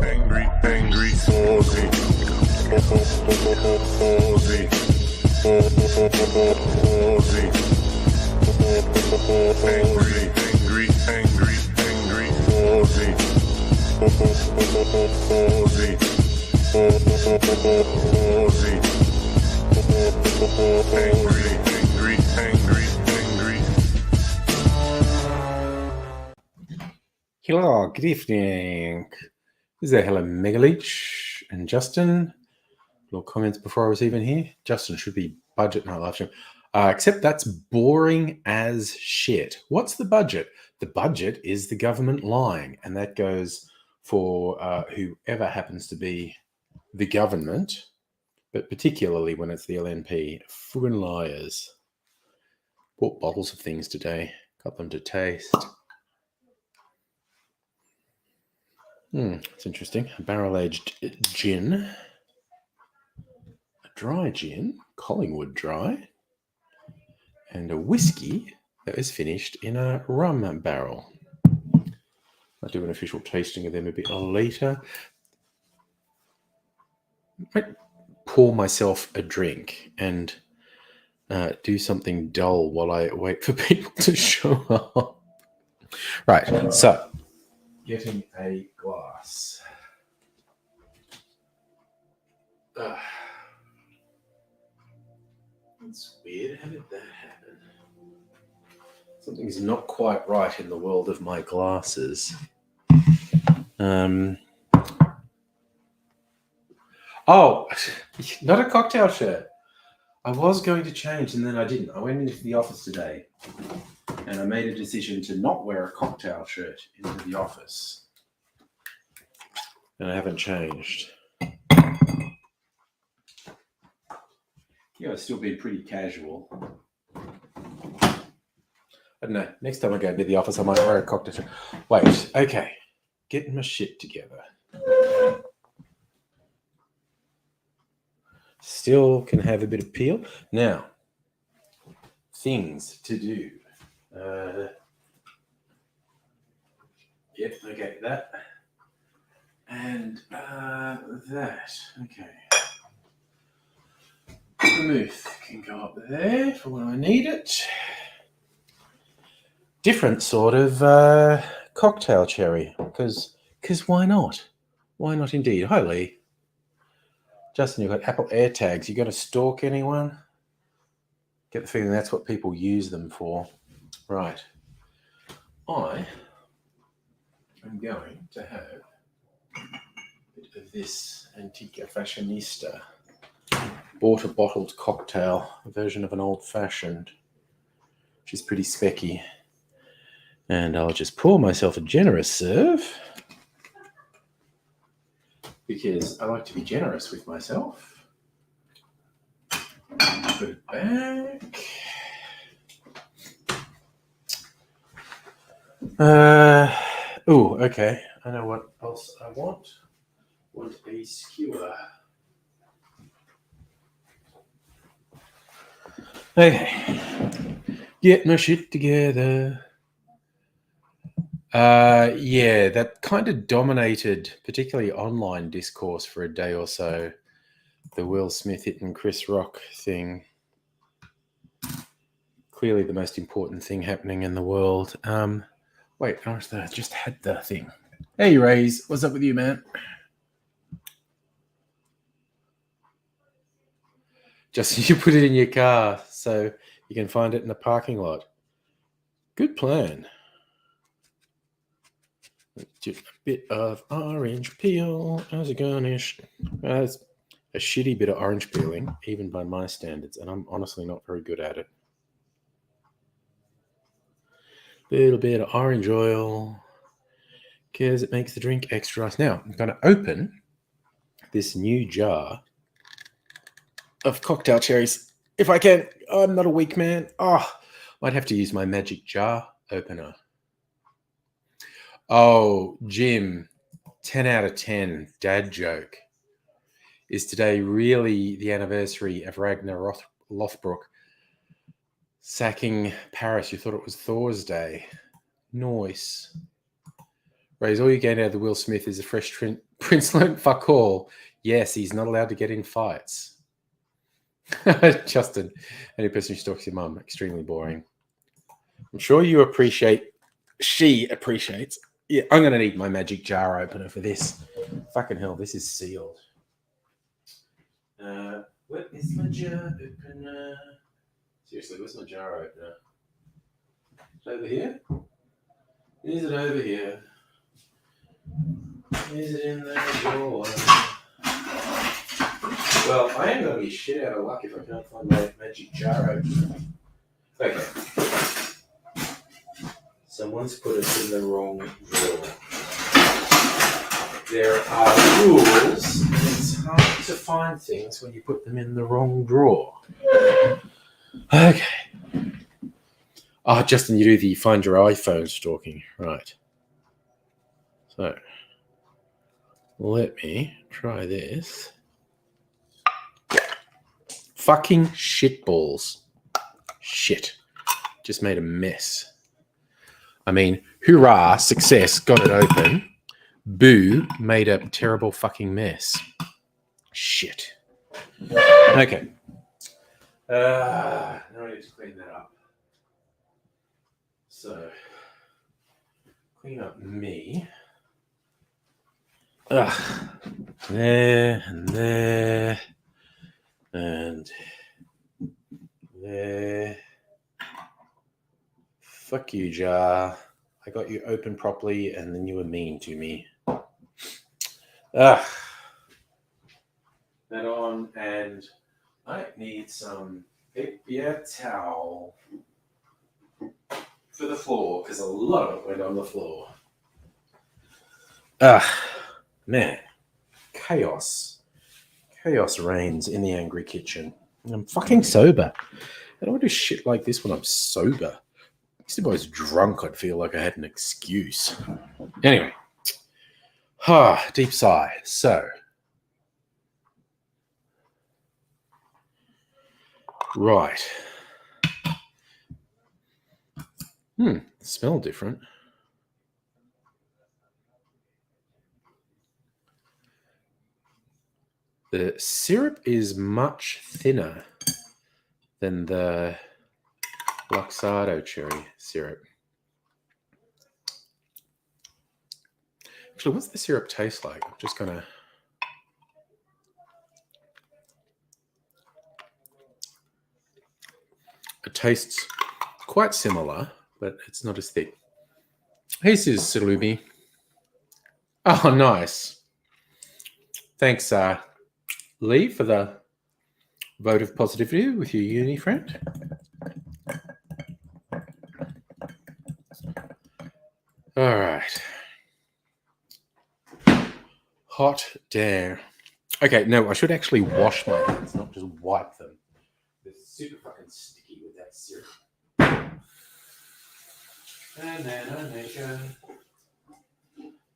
angry, Aussie, Aussie, Aussie, angry, Aussie, Aussie, angry. Hello, good evening. This is Hello Megaleech and Justin. Little comments before I was even here. Justin should be budget night live stream. Except that's boring as shit. What's the budget? The budget is the government lying, and that goes for whoever happens to be the government, but particularly when it's the LNP. Friggin' liars. Bought bottles of things today. Got them to taste. It's interesting. A barrel-aged gin. A dry gin, Collingwood dry. And a whiskey that is finished in a rum barrel. I'll do an official tasting of them a bit later. Might pour myself a drink and do something dull while I wait for people to show up. Right, so getting a glass. That's weird. How did that happen? Something's not quite right in the world of my glasses. Oh, not a cocktail shirt. I was going to change and then I didn't. I went into the office today and I made a decision to not wear a cocktail shirt into the office. And I haven't changed. Yeah, I've still been pretty casual. I don't know. Next time I go into the office, I might wear a cocktail shirt. Wait, okay. Getting my shit together. Still can have a bit of peel. Now, things to do. Yep, okay, that. And that. Okay. Vermouth can go up there for when I need it. Different sort of cocktail cherry, because why not? Why not indeed? Hi, Lee. Justin, you've got Apple AirTags. You going to stalk anyone? Get the feeling that's what people use them for. Right. I am going to have a bit of this Antica Fashionista. Bought a bottled cocktail, a version of an old-fashioned, which is pretty specky. And I'll just pour myself a generous serve because I like to be generous with myself. Put it back. Okay. I know what else I want. Want a skewer. Okay. Get my shit together. Yeah, that kind of dominated, particularly online discourse for a day or so. The Will Smith hitting Chris Rock thing. Clearly the most important thing happening in the world. Wait, I just had the thing. Hey, Rays, what's up with you, man? Just you put it in your car so you can find it in the parking lot. Good plan. Just a bit of orange peel as a garnish. That's a shitty bit of orange peeling, even by my standards, and I'm honestly not very good at it. Little bit of orange oil, because it makes the drink extra nice. Now, I'm going to open this new jar of cocktail cherries. If I can, I'm not a weak man. Might have to use my magic jar opener. Oh, Jim, 10 out of 10, dad joke. Is today really the anniversary of Ragnar Lodbrok sacking Paris? You thought it was Thor's Day. Nice. Raise, all you gain out of the Will Smith is a fresh Prince learned fuck all. Yes, he's not allowed to get in fights. Justin, any person who stalks your mum, extremely boring. I'm sure you appreciate, she appreciates. Yeah, I'm going to need my magic jar opener for this. Fucking hell, this is sealed. Where is my jar opener? Seriously, where's my jar opener? Is it over here? Is it over here? Is it in the drawer? Well, I am going to be shit out of luck if I can't find my magic jar opener. Okay. Someone's put us in the wrong drawer. There are rules, and it's hard to find things when you put them in the wrong drawer. Okay. Oh, Justin, you do the find your iPhone stalking. Right. So, let me try this. Fucking shitballs. Shit. Just made a mess. I mean, hurrah, success, got it open. Boo, made a terrible fucking mess. Shit. Okay. Now I need to clean that up. So, clean up me. There, and there, and there. Fuck you, jar. I got you open properly, and then you were mean to me. That on, and I need some paper towel for the floor, because a lot of it went on the floor. Man. Chaos. Chaos reigns in the angry kitchen. I'm fucking sober. I don't do shit like this when I'm sober. If I was drunk, I'd feel like I had an excuse. Anyway. Deep sigh. So. Right. Smell different. The syrup is much thinner than the Luxardo cherry syrup. Actually, what's the syrup taste like? I'm just gonna. It tastes quite similar, but it's not as thick. Hey, sis Salumi. Oh, nice. Thanks, Lee, for the vote of positivity with your uni friend. All right. Hot damn. Okay, no, I should actually wash my hands, not just wipe them. They're super fucking sticky with that syrup. And then I make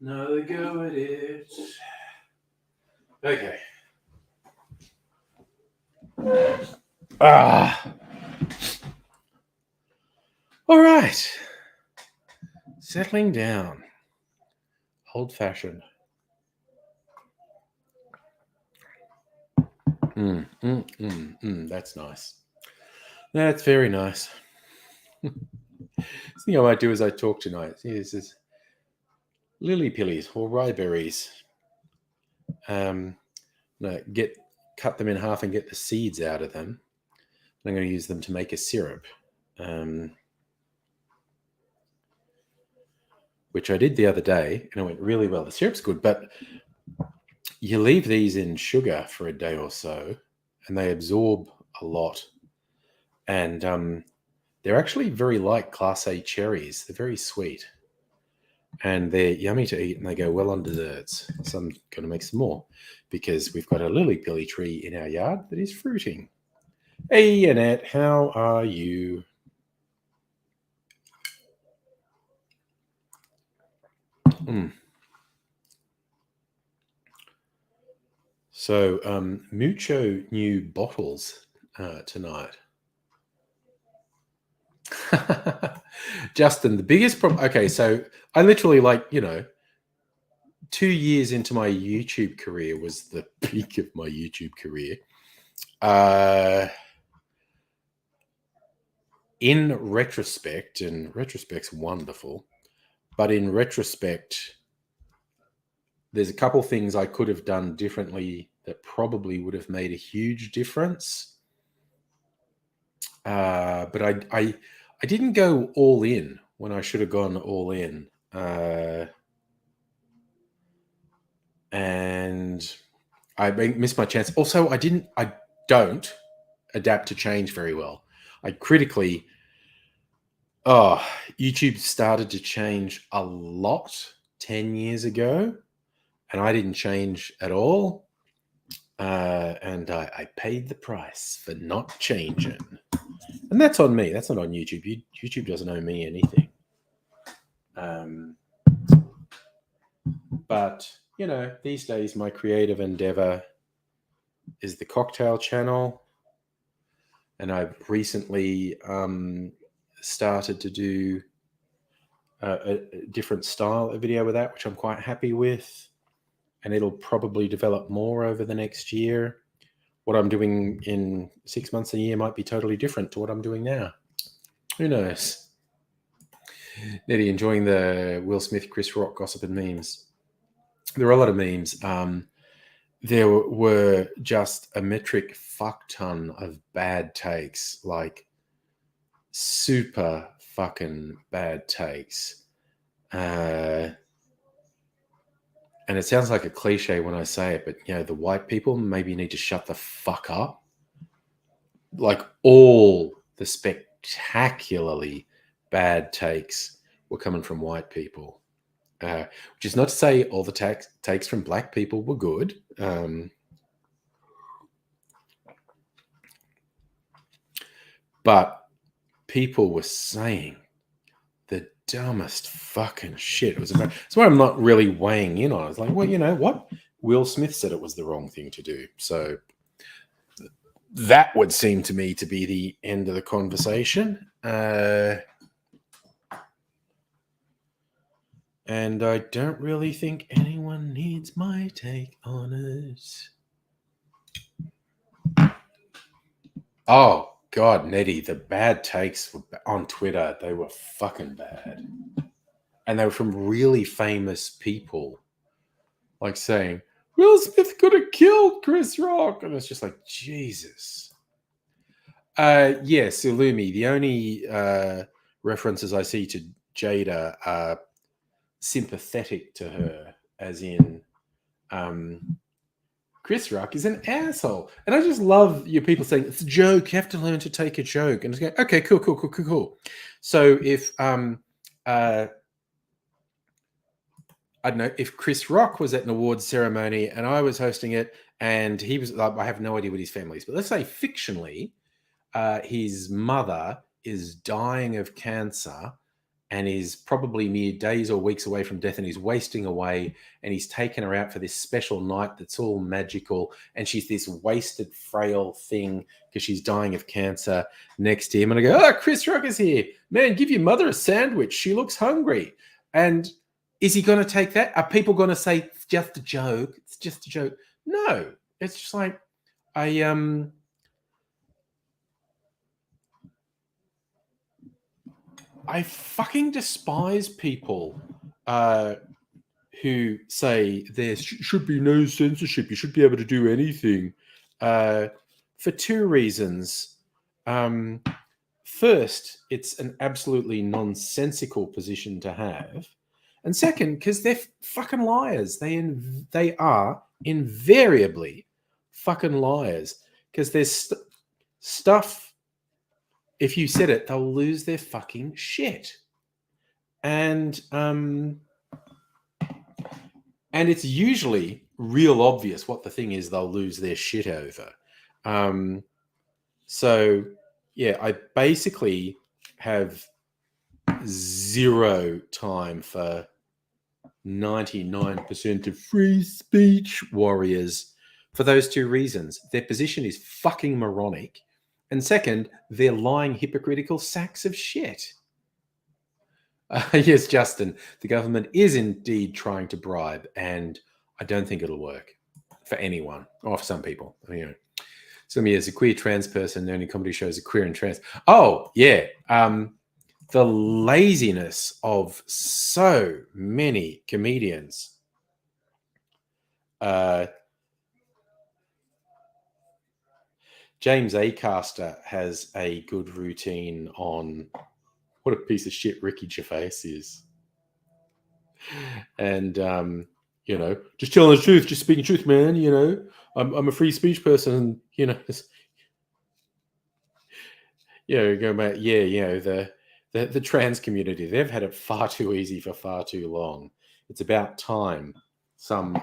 another go at it. Okay. All right. Settling down. Old fashioned. That's nice. That's very nice. The thing I might do as I talk tonight is lily pillies or rye berries. Cut them in half and get the seeds out of them. I'm going to use them to make a syrup, which I did the other day, and it went really well. The syrup's good, but you leave these in sugar for a day or so, and they absorb a lot. And they're actually very like Class A cherries. They're very sweet. And they're yummy to eat, and they go well on desserts. So I'm going to make some more, because we've got a lily pilly tree in our yard that is fruiting. Hey, Annette, how are you? So, mucho new bottles tonight. Justin, the biggest problem. Okay, so I literally 2 years into my YouTube career was the peak of my YouTube career. In retrospect, and retrospect's wonderful, but in retrospect, there's a couple things I could have done differently that probably would have made a huge difference. But I didn't go all in when I should have gone all in. And I missed my chance. Also, I don't adapt to change very well. YouTube started to change a lot 10 years ago, and I didn't change at all. And I paid the price for not changing. And that's on me. That's not on YouTube. YouTube doesn't owe me anything. But, these days my creative endeavor is the cocktail channel. And I've recently started to do a different style of video with that, which I'm quite happy with. And it'll probably develop more over the next year. What I'm doing in 6 months, a year might be totally different to what I'm doing now. Who knows? Nettie, enjoying the Will Smith, Chris Rock gossip and memes. There are a lot of memes. There were just a metric fuck ton of bad takes, like super fucking bad takes. And it sounds like a cliche when I say it, but the white people maybe need to shut the fuck up. Like all the spectacularly bad takes were coming from white people. Which is not to say all the takes from black people were good. But people were saying the dumbest fucking shit. It's why I'm not really weighing in on it. I was like, well, you know what? Will Smith said it was the wrong thing to do. So that would seem to me to be the end of the conversation. And I don't really think anyone needs my take on it. Oh, God, Nettie, the bad takes on Twitter, they were fucking bad. And they were from really famous people. Like saying, Will Smith could have killed Chris Rock. And it's just like, Jesus. Yes, Illumi, the only references I see to Jada are sympathetic to her, as in Chris Rock is an asshole. And I just love your people saying, it's a joke, you have to learn to take a joke. And it's going, okay, cool. So if I don't know, if Chris Rock was at an awards ceremony and I was hosting it and he was, I have no idea what his family is, but let's say fictionally, his mother is dying of cancer and is probably mere days or weeks away from death and he's wasting away and he's taken her out for this special night that's all magical and she's this wasted, frail thing because she's dying of cancer next to him. And I go, oh, Chris Rock is here. Man, give your mother a sandwich. She looks hungry. And is he going to take that? Are people going to say, it's just a joke? It's just a joke. No. It's just like, I fucking despise people who say there should be no censorship. You should be able to do anything for two reasons. First, it's an absolutely nonsensical position to have. And second, because they're fucking liars. They are invariably fucking liars. Because there's stuff, if you said it, they'll lose their fucking shit. And it's usually real obvious what the thing is they'll lose their shit over. So, yeah, I basically have zero time for 99% of free speech warriors for those two reasons. Their position is fucking moronic. And second, they're lying, hypocritical sacks of shit. Yes, Justin, the government is indeed trying to bribe, and I don't think it'll work for anyone or for some people. Some years a queer trans person, the only comedy shows are queer and trans. Oh, yeah. The laziness of so many comedians. James Acaster has a good routine on what a piece of shit Ricky Gervais is. And, just telling the truth, just speaking truth, man. I'm a free speech person. Go back. Yeah, the trans community, they've had it far too easy for far too long. It's about time some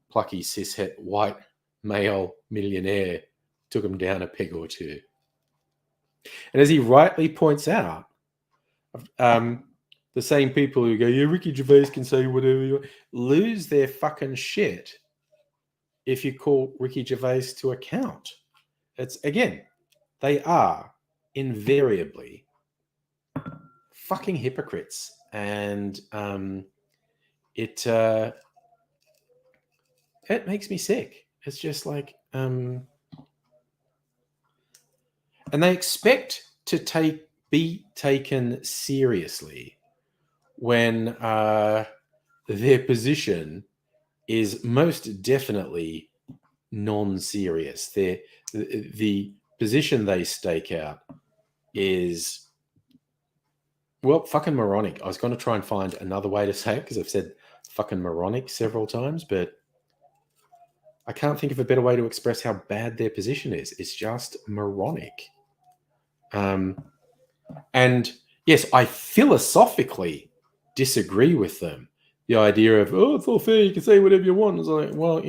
plucky cishet white male millionaire took them down a peg or two. And as he rightly points out, the same people who go, yeah, Ricky Gervais can say whatever you want, lose their fucking shit if you call Ricky Gervais to account. It's, again, they are invariably fucking hypocrites. And it makes me sick. It's just like, and they expect to be taken seriously when their position is most definitely non-serious. The position they stake out is, well, fucking moronic. I was going to try and find another way to say it because I've said fucking moronic several times, but I can't think of a better way to express how bad their position is. It's just moronic. And yes, I philosophically disagree with them. The idea of, oh, it's all fair, you can say whatever you want. It's like, well,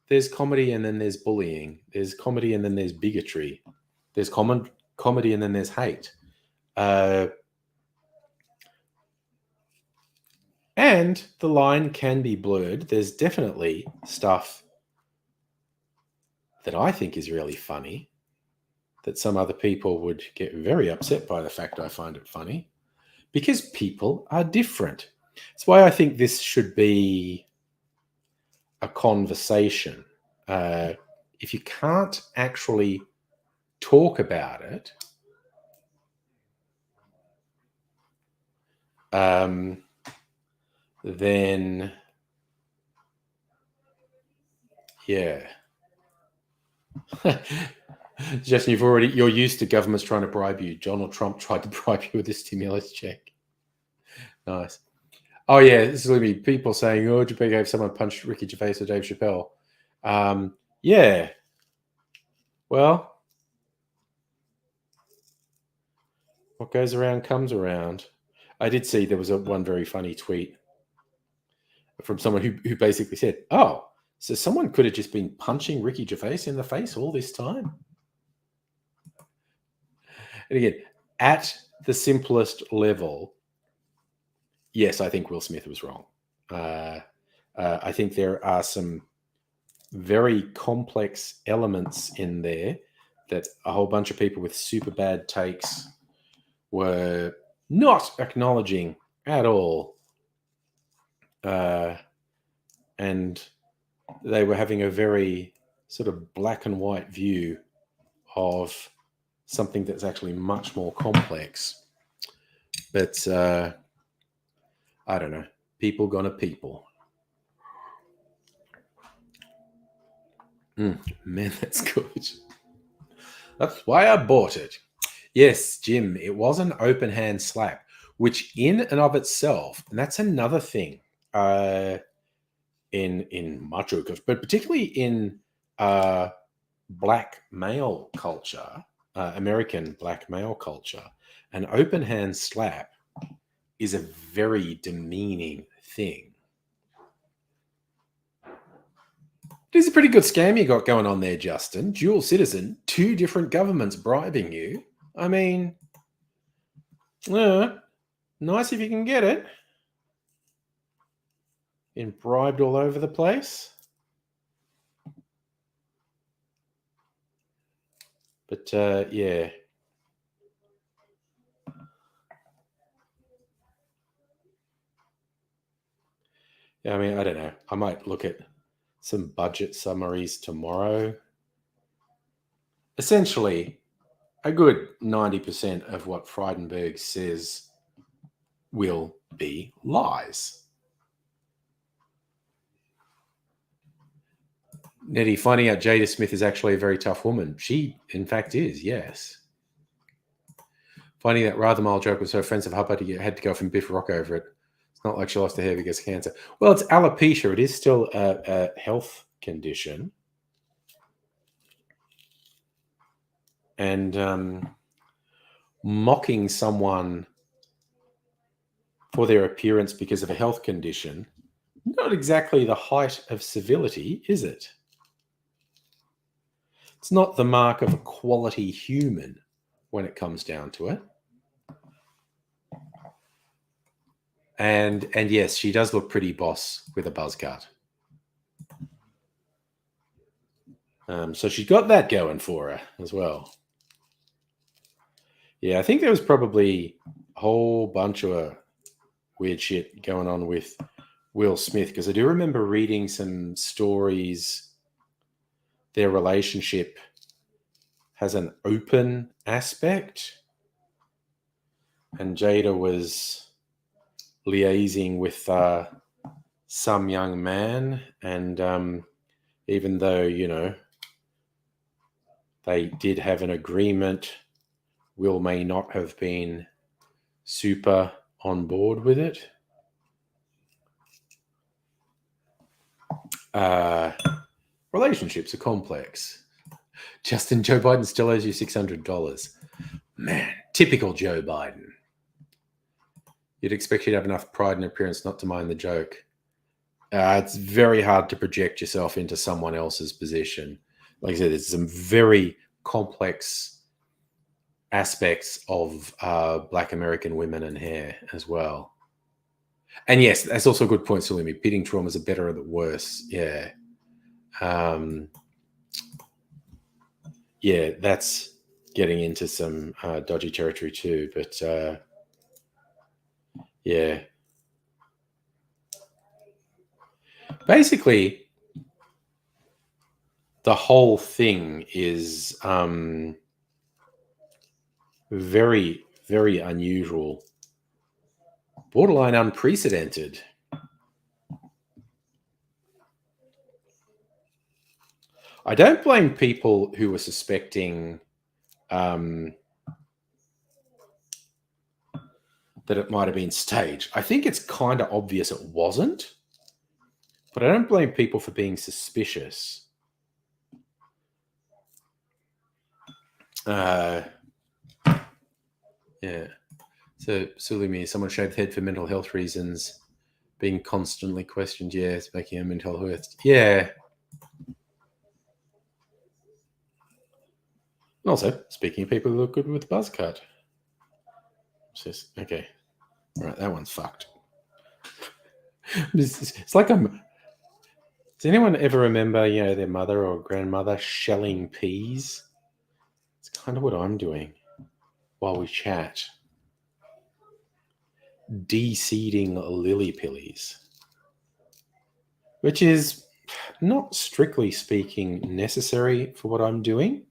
there's comedy and then there's bullying. There's comedy and then there's bigotry. There's comedy and then there's hate. And the line can be blurred. There's definitely stuff that I think is really funny that some other people would get very upset by the fact I find it funny, because people are different. That's why I think this should be a conversation. If you can't actually talk about it, then yeah. Justin, you're used to governments trying to bribe you. Donald Trump tried to bribe you with a stimulus check. Nice. Oh yeah, this is going to be people saying, "Oh, Japan gave someone punched Ricky Gervais or Dave Chappelle." Yeah. Well, what goes around comes around. I did see there was one very funny tweet from someone who basically said, "Oh, so someone could have just been punching Ricky Gervais in the face all this time." And again, at the simplest level, yes, I think Will Smith was wrong. I think there are some very complex elements in there that a whole bunch of people with super bad takes were not acknowledging at all. And they were having a very sort of black and white view of something that's actually much more complex. But I don't know. People gonna people. Man, that's good. That's why I bought it. Yes, Jim, it was an open hand slap, which in and of itself, and that's another thing in macho culture, but particularly in black male culture, American black male culture, an open hand slap is a very demeaning thing. It is a pretty good scam you got going on there, Justin. Dual citizen, 2 different governments bribing you. I mean, nice if you can get it. Been bribed all over the place. But yeah. Yeah, I mean, I don't know. I might look at some budget summaries tomorrow. Essentially, a good 90% of what Frydenberg says will be lies. Nettie, finding out Jada Smith is actually a very tough woman. She, in fact, is, yes. Finding that rather mild joke was so offensive, how about you had to go from Biff Rock over it? It's not like she lost her hair because of cancer. Well, it's alopecia. It is still a health condition. And mocking someone for their appearance because of a health condition, not exactly the height of civility, is it? It's not the mark of a quality human when it comes down to it. And yes, she does look pretty boss with a buzz cut. So she's got that going for her as well. Yeah, I think there was probably a whole bunch of weird shit going on with Will Smith, because I do remember reading some stories. Their relationship has an open aspect, and Jada was liaising with some young man, and even though, you know, they did have an agreement, Will may not have been super on board with it. Relationships are complex. Justin, Joe Biden still owes you $600. Man, typical Joe Biden. You'd expect you to have enough pride in appearance not to mind the joke. It's very hard to project yourself into someone else's position. Like I said, there's some very complex aspects of Black American women and hair as well. And yes, that's also a good point, Salimi. Pitting traumas are better or the worse. Yeah. Yeah, that's getting into some dodgy territory too. But yeah. Basically, the whole thing is very, very unusual, borderline unprecedented. I don't blame people who were suspecting that it might have been staged. I think it's kind of obvious it wasn't, but I don't blame people for being suspicious. Yeah. So, Sulimi, someone shaved head for mental health reasons, being constantly questioned. Yeah, it's making a mental health. Yeah. And also, speaking of people who look good with a buzz cut. Okay. All right, that one's fucked. It's like I'm. Does anyone ever remember, you know, their mother or grandmother shelling peas? It's kind of what I'm doing while we chat. De-seeding lily pillies, which is not strictly speaking necessary for what I'm doing,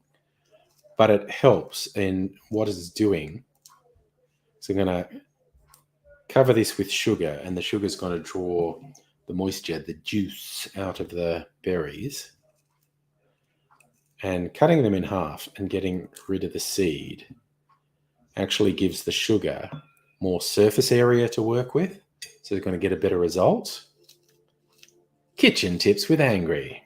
but it helps in what it's doing. So I'm going to cover this with sugar, and the sugar is going to draw the moisture, the juice out of the berries. And cutting them in half and getting rid of the seed actually gives the sugar more surface area to work with. So you're going to get a better result. Kitchen tips with Angry.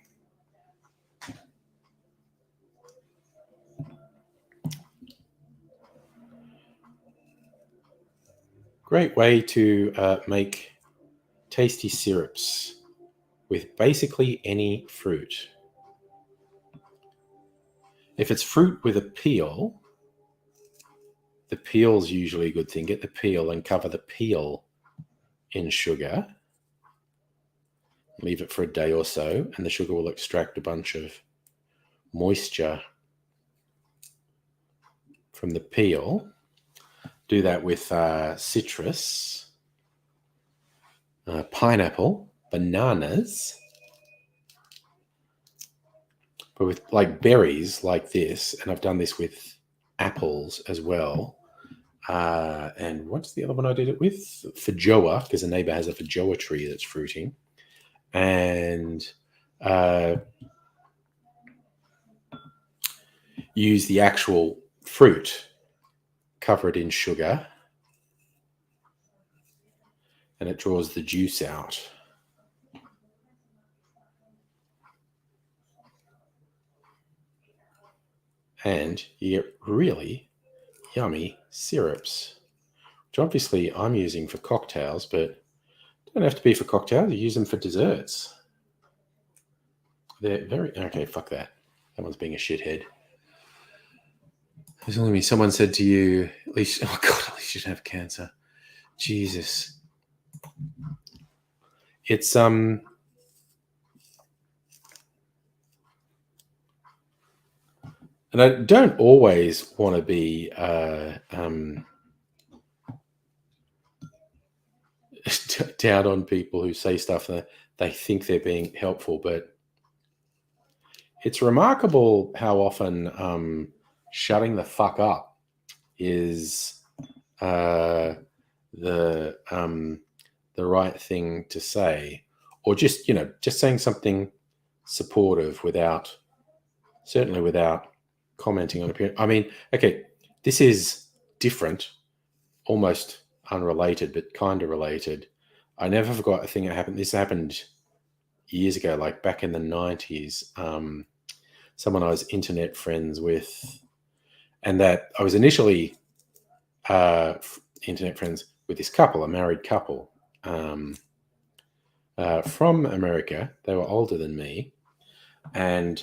Great way to make tasty syrups with basically any fruit. If it's fruit with a peel, the peel's usually a good thing. Get the peel and cover the peel in sugar. Leave it for a day or so, and the sugar will extract a bunch of moisture from the peel. Do that with citrus, pineapple, bananas, but with like berries like this, and I've done this with apples as well. And what's the other one I did it with? Feijoa, because a neighbor has a feijoa tree that's fruiting. And use the actual fruit, cover it in sugar, and it draws the juice out. And you get really yummy syrups, which obviously I'm using for cocktails, but don't have to be for cocktails. You use them for desserts. They're very... Okay, fuck that. That one's being a shithead. There's only me. Someone said to you, at least... Oh, God, at least you don't have cancer. Jesus. It's... And I don't always want to be down on people who say stuff that they think they're being helpful, but it's remarkable how often shutting the fuck up is the right thing to say, or just saying something supportive without commenting on appearance. I mean, okay, this is different, almost unrelated, but kind of related. I never forgot a thing that happened. This happened years ago, like back in the 90s. Someone I was internet friends with, and that I was initially internet friends with this couple, a married couple from America. They were older than me, and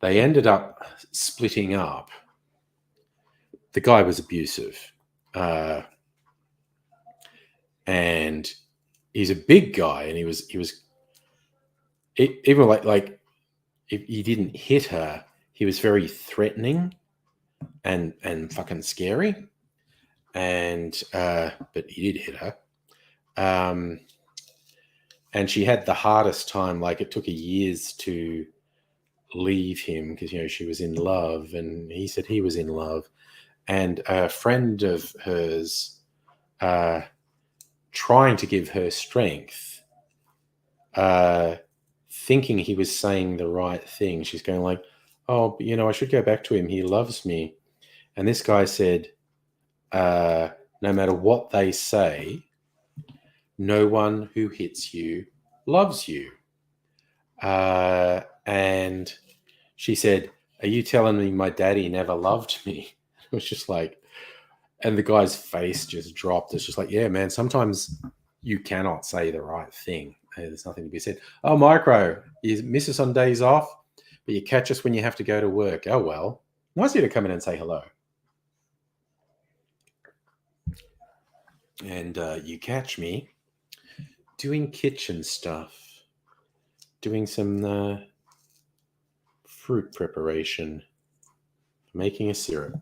they ended up splitting up. The guy was abusive, and he's a big guy, and he was even like if he didn't hit her, he was very threatening and fucking scary. And but he did hit her, and she had the hardest time. Like, it took her years to leave him because she was in love, and he said he was in love. And a friend of hers, trying to give her strength, thinking he was saying the right thing. She's going like, "Oh, but, I should go back to him. He loves me." And this guy said, no matter what they say, no one who hits you loves you. And she said, "Are you telling me my daddy never loved me?" It was just like, and the guy's face just dropped. It's just like, yeah, man, sometimes you cannot say the right thing. There's nothing to be said. "Oh, Micro, you miss us on days off, but you catch us when you have to go to work." Oh, well, nice of you to come in and say hello. And you catch me doing kitchen stuff, doing some fruit preparation, making a syrup.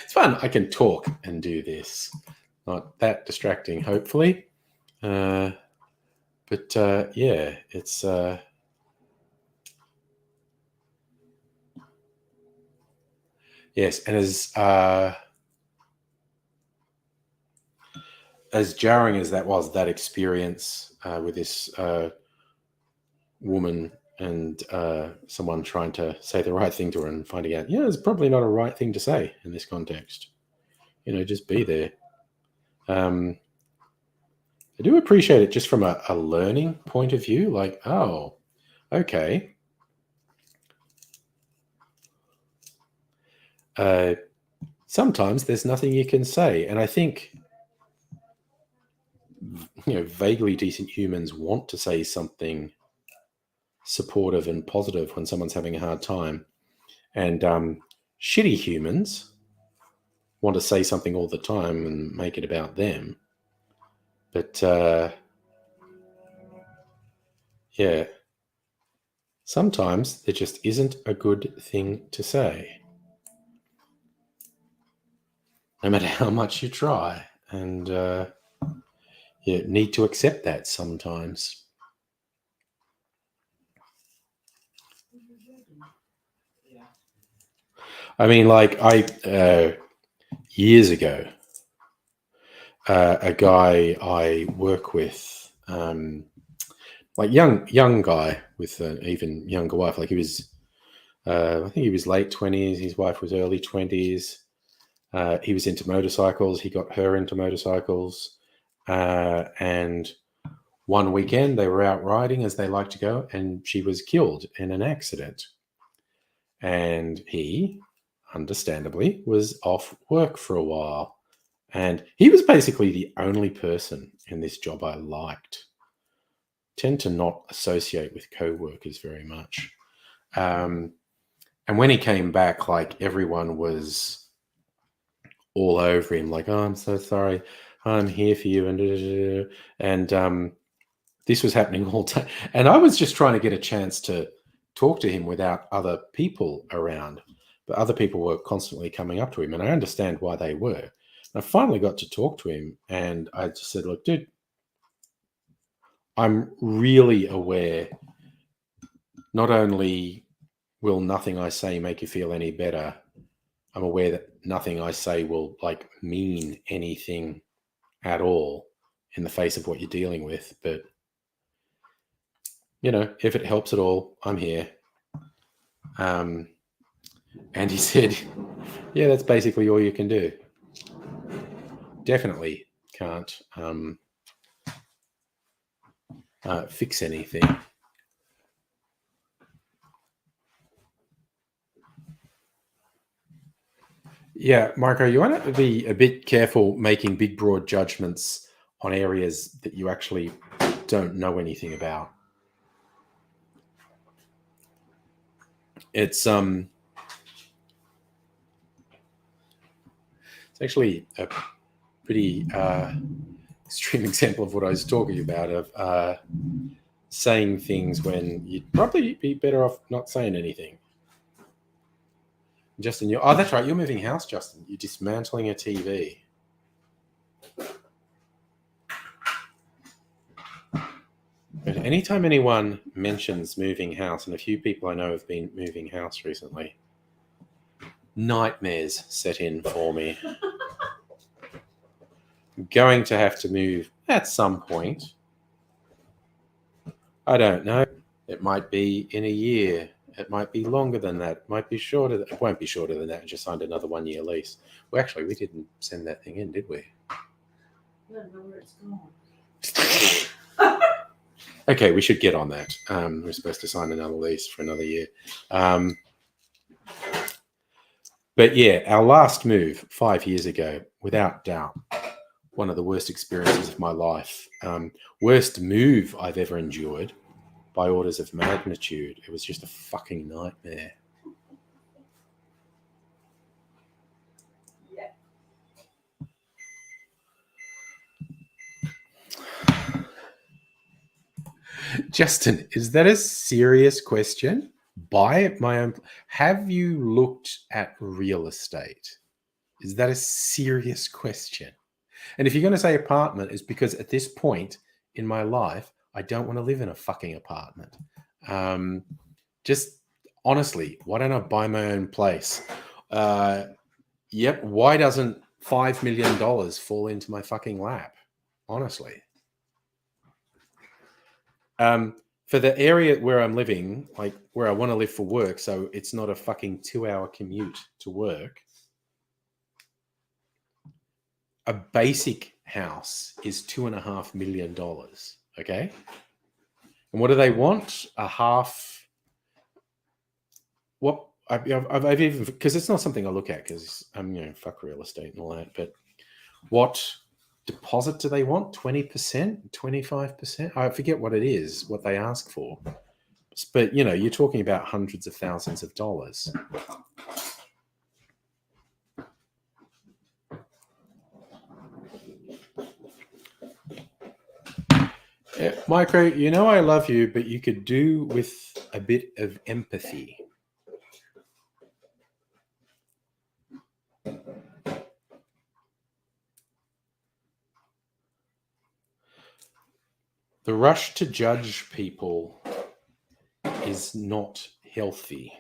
It's fun. I can talk and do this. Not that distracting, hopefully. But yeah, it's... yes, and as jarring as that was, that experience with this woman and someone trying to say the right thing to her and finding out, it's probably not a right thing to say in this context. Just be there. I do appreciate it just from a learning point of view. Like, oh, okay. Sometimes there's nothing you can say. And I think, vaguely decent humans want to say something supportive and positive when someone's having a hard time. And shitty humans want to say something all the time and make it about them. But yeah, sometimes there just isn't a good thing to say, no matter how much you try. And you need to accept that sometimes. I mean, like years ago, a guy I work with, like young guy with an even younger wife. Like he was, I think he was late 20s. His wife was early 20s. He was into motorcycles. He got her into motorcycles, and one weekend they were out riding as they like to go, and she was killed in an accident. And he, understandably, was off work for a while. And he was basically the only person in this job I liked. Tend to not associate with co-workers very much. And when he came back, like everyone was all over him, like, "Oh, I'm so sorry. I'm here for you." And this was happening all day. And I was just trying to get a chance to talk to him without other people around. But other people were constantly coming up to him, and I understand why they were. And I finally got to talk to him, and I just said, "Look, dude, I'm really aware not only will nothing I say make you feel any better, I'm aware that nothing I say will like mean anything at all in the face of what you're dealing with. But, you know, if it helps at all, I'm here." And he said, "Yeah, that's basically all you can do. Definitely can't fix anything." Yeah, Marco, you want to be a bit careful making big, broad judgments on areas that you actually don't know anything about. It's actually a pretty extreme example of what I was talking about, of saying things when you'd probably be better off not saying anything. Justin, that's right, you're moving house, Justin. You're dismantling a TV. But anytime anyone mentions moving house, and a few people I know have been moving house recently, nightmares set in for me. I'm going to have to move at some point. I don't know. It might be in a year. It might be longer than that. It might be shorter. It won't be shorter than that. I just signed another 1-year lease. Well, actually, we didn't send that thing in, did we? I don't know where it's gone. Okay, we should get on that. We're supposed to sign another lease for another year. But yeah, our last move 5 years ago, without doubt, one of the worst experiences of my life. Worst move I've ever endured by orders of magnitude. It was just a fucking nightmare. Yeah. Justin, is that a serious question? Buy my own. Have you looked at real estate? Is that a serious question? And if you're going to say apartment, it's because at this point in my life, I don't want to live in a fucking apartment. Just honestly, why don't I buy my own place? Yep. Why doesn't $5 million fall into my fucking lap? Honestly. For the area where I'm living, like where I want to live for work, so it's not a fucking 2-hour commute to work. A basic house is $2.5 million. Okay. And what do they want? A half. What I've even, because it's not something I look at because I'm, fuck real estate and all that. But what deposit do they want? 20%, 25%? I forget what it is, what they ask for. But you're talking about hundreds of thousands of dollars. Micro, I love you, but you could do with a bit of empathy. The rush to judge people is not healthy.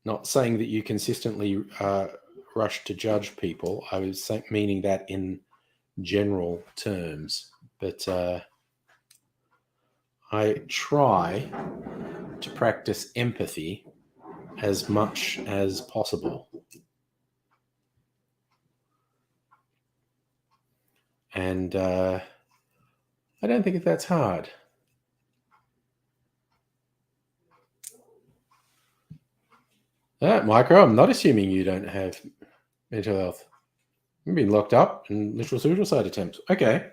Not saying that you consistently rush to judge people. I was meaning that in general terms. But I try to practice empathy as much as possible. And I don't think that's hard. Micro, I'm not assuming you don't have mental health. You've been locked up and literal suicide attempts. Okay.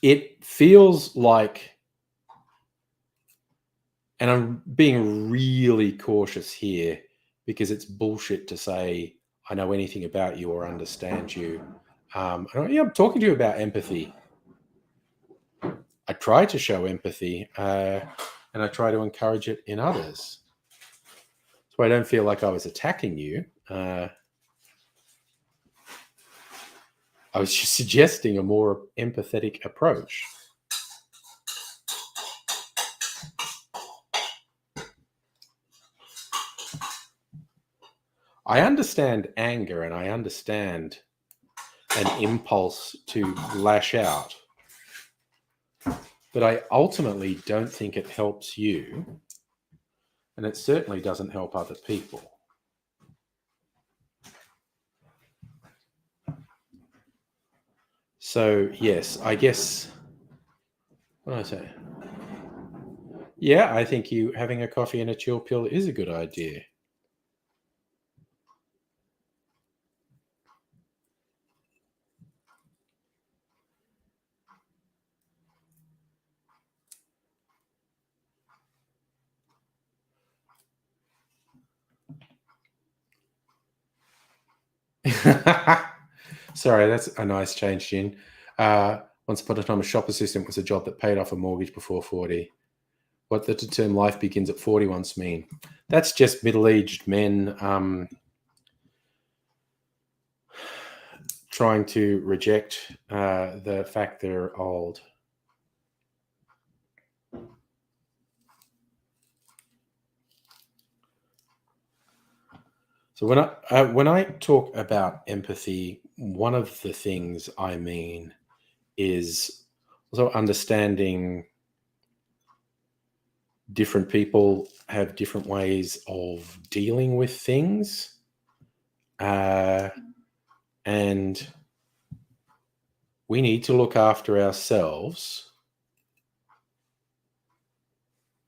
It feels like, and I'm being really cautious here because it's bullshit to say I know anything about you or understand you. I'm talking to you about empathy. I try to show empathy and I try to encourage it in others. So I don't feel like I was attacking you. I was just suggesting a more empathetic approach. I understand anger and I understand an impulse to lash out, but I ultimately don't think it helps you, and it certainly doesn't help other people. So, yes, I guess, what do I say? Yeah, I think you having a coffee and a chill pill is a good idea. Sorry, that's a nice change, Jin. Once upon a time, a shop assistant was a job that paid off a mortgage before 40. What the term life begins at 40 once mean? That's just middle-aged men trying to reject the fact they're old. So when I talk about empathy, one of the things I mean is also understanding different people have different ways of dealing with things, and we need to look after ourselves.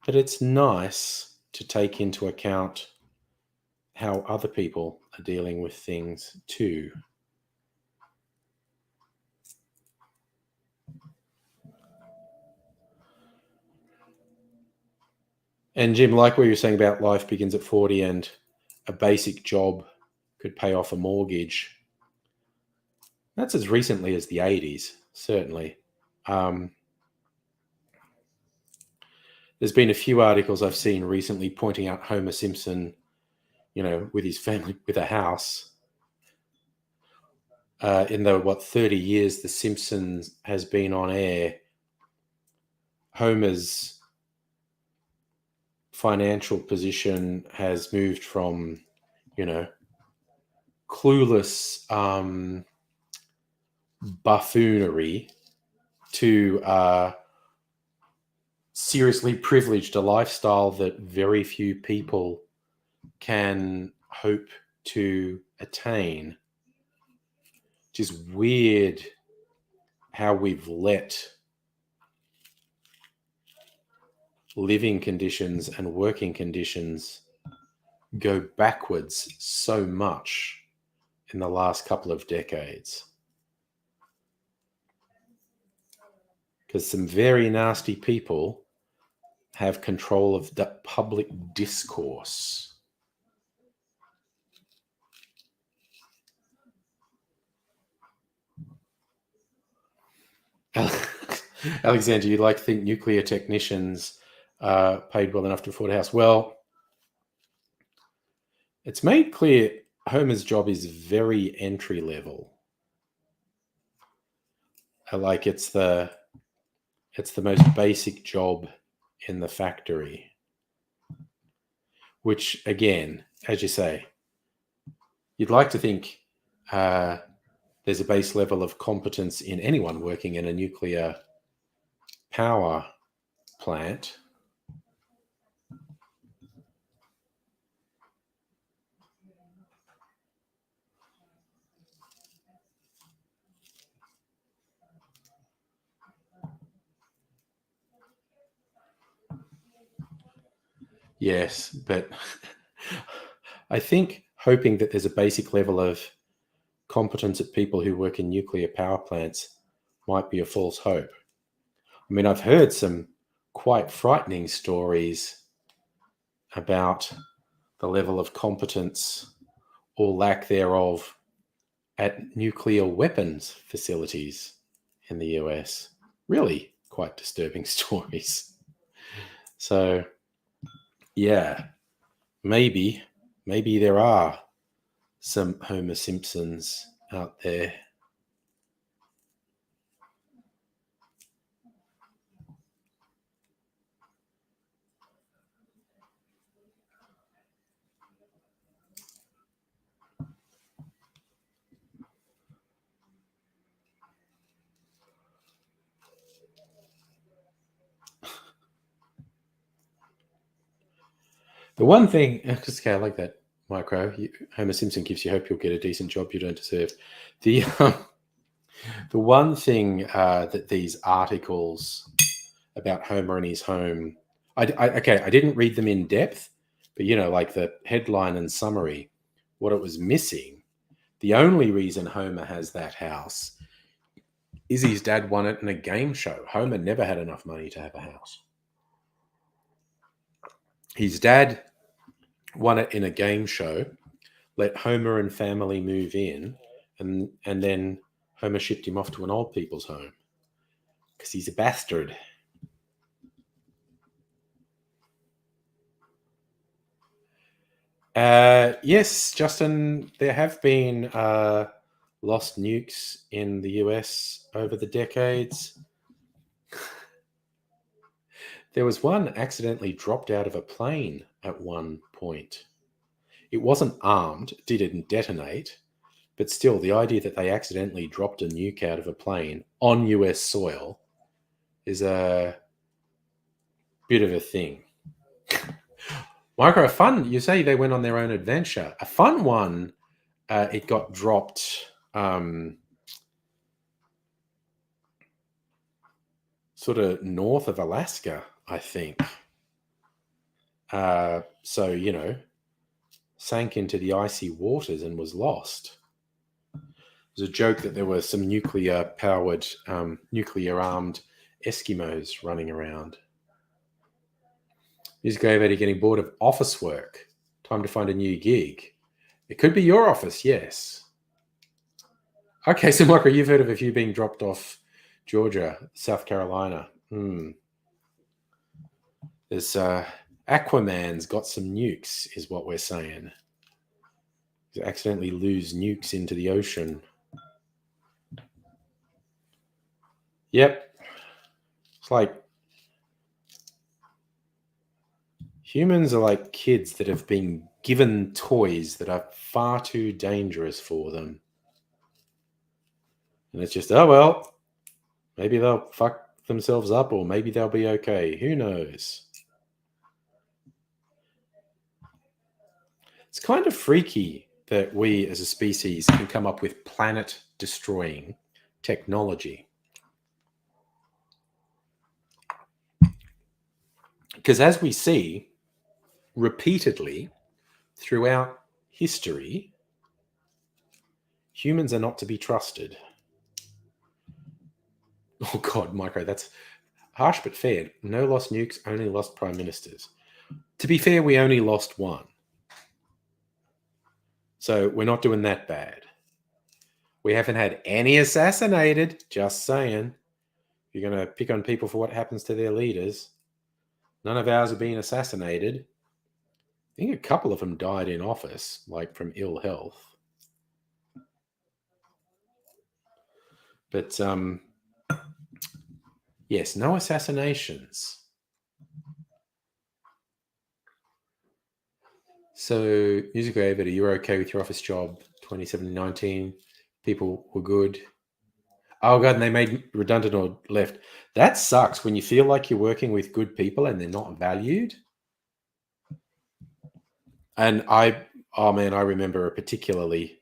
But it's nice to take into account how other people are dealing with things too. And Jim, like what you were saying about life begins at 40 and a basic job could pay off a mortgage. That's as recently as the 80s, certainly. There's been a few articles I've seen recently pointing out Homer Simpson, with his family, with a house. In the 30 years The Simpsons has been on air, Homer's financial position has moved from, clueless buffoonery to seriously privileged, a lifestyle that very few people can hope to attain. Which is weird how we've let living conditions and working conditions go backwards so much in the last couple of decades. Because some very nasty people have control of the public discourse. Alexander, you'd like to think nuclear technicians paid well enough to afford a house. Well, it's made clear Homer's job is very entry level. Like it's the most basic job in the factory, which again, as you say, you'd like to think there's a base level of competence in anyone working in a nuclear power plant. Yes, but I think hoping that there's a basic level of competence at people who work in nuclear power plants might be a false hope. I mean, I've heard some quite frightening stories about the level of competence or lack thereof at nuclear weapons facilities in the US. Really quite disturbing stories. So, yeah, maybe there are some Homer Simpsons out there. The one thing, okay, I like that micro. Homer Simpson gives you hope you'll get a decent job you don't deserve. The the one thing that these articles about Homer and his home, I didn't read them in depth, but like the headline and summary, what it was missing. The only reason Homer has that house is his dad won it in a game show. Homer never had enough money to have a house. His dad won it in a game show, let Homer and family move in, and then Homer shipped him off to an old people's home because he's a bastard. Yes, Justin, there have been lost nukes in the US over the decades. There was one accidentally dropped out of a plane at one point. It wasn't armed, didn't detonate, but still, the idea that they accidentally dropped a nuke out of a plane on US soil is a bit of a thing. Micro, a fun, you say they went on their own adventure. A fun one, it got dropped sort of north of Alaska, I think. So, sank into the icy waters and was lost. There's a joke that there were some nuclear-powered, nuclear-armed Eskimos running around. This guy over getting bored of office work. Time to find a new gig. It could be your office, yes. Okay, so Michael, you've heard of a few being dropped off Georgia, South Carolina. There's Aquaman's got some nukes, is what we're saying. They accidentally lose nukes into the ocean. Yep. It's like humans are like kids that have been given toys that are far too dangerous for them. And it's just, oh, well, maybe they'll fuck themselves up or maybe they'll be okay. Who knows? It's kind of freaky that we as a species can come up with planet-destroying technology. Because as we see repeatedly throughout history, humans are not to be trusted. Oh God, Micro, that's harsh but fair. No lost nukes, only lost prime ministers. To be fair, we only lost one. So we're not doing that bad. We haven't had any assassinated, just saying. You're going to pick on people for what happens to their leaders. None of ours have been assassinated. I think a couple of them died in office, like from ill health. But Yes, no assassinations. So, Music Avida, you were okay with your office job 2017-19? People were good. Oh, God, and they made redundant or left. That sucks when you feel like you're working with good people and they're not valued. And I remember a particularly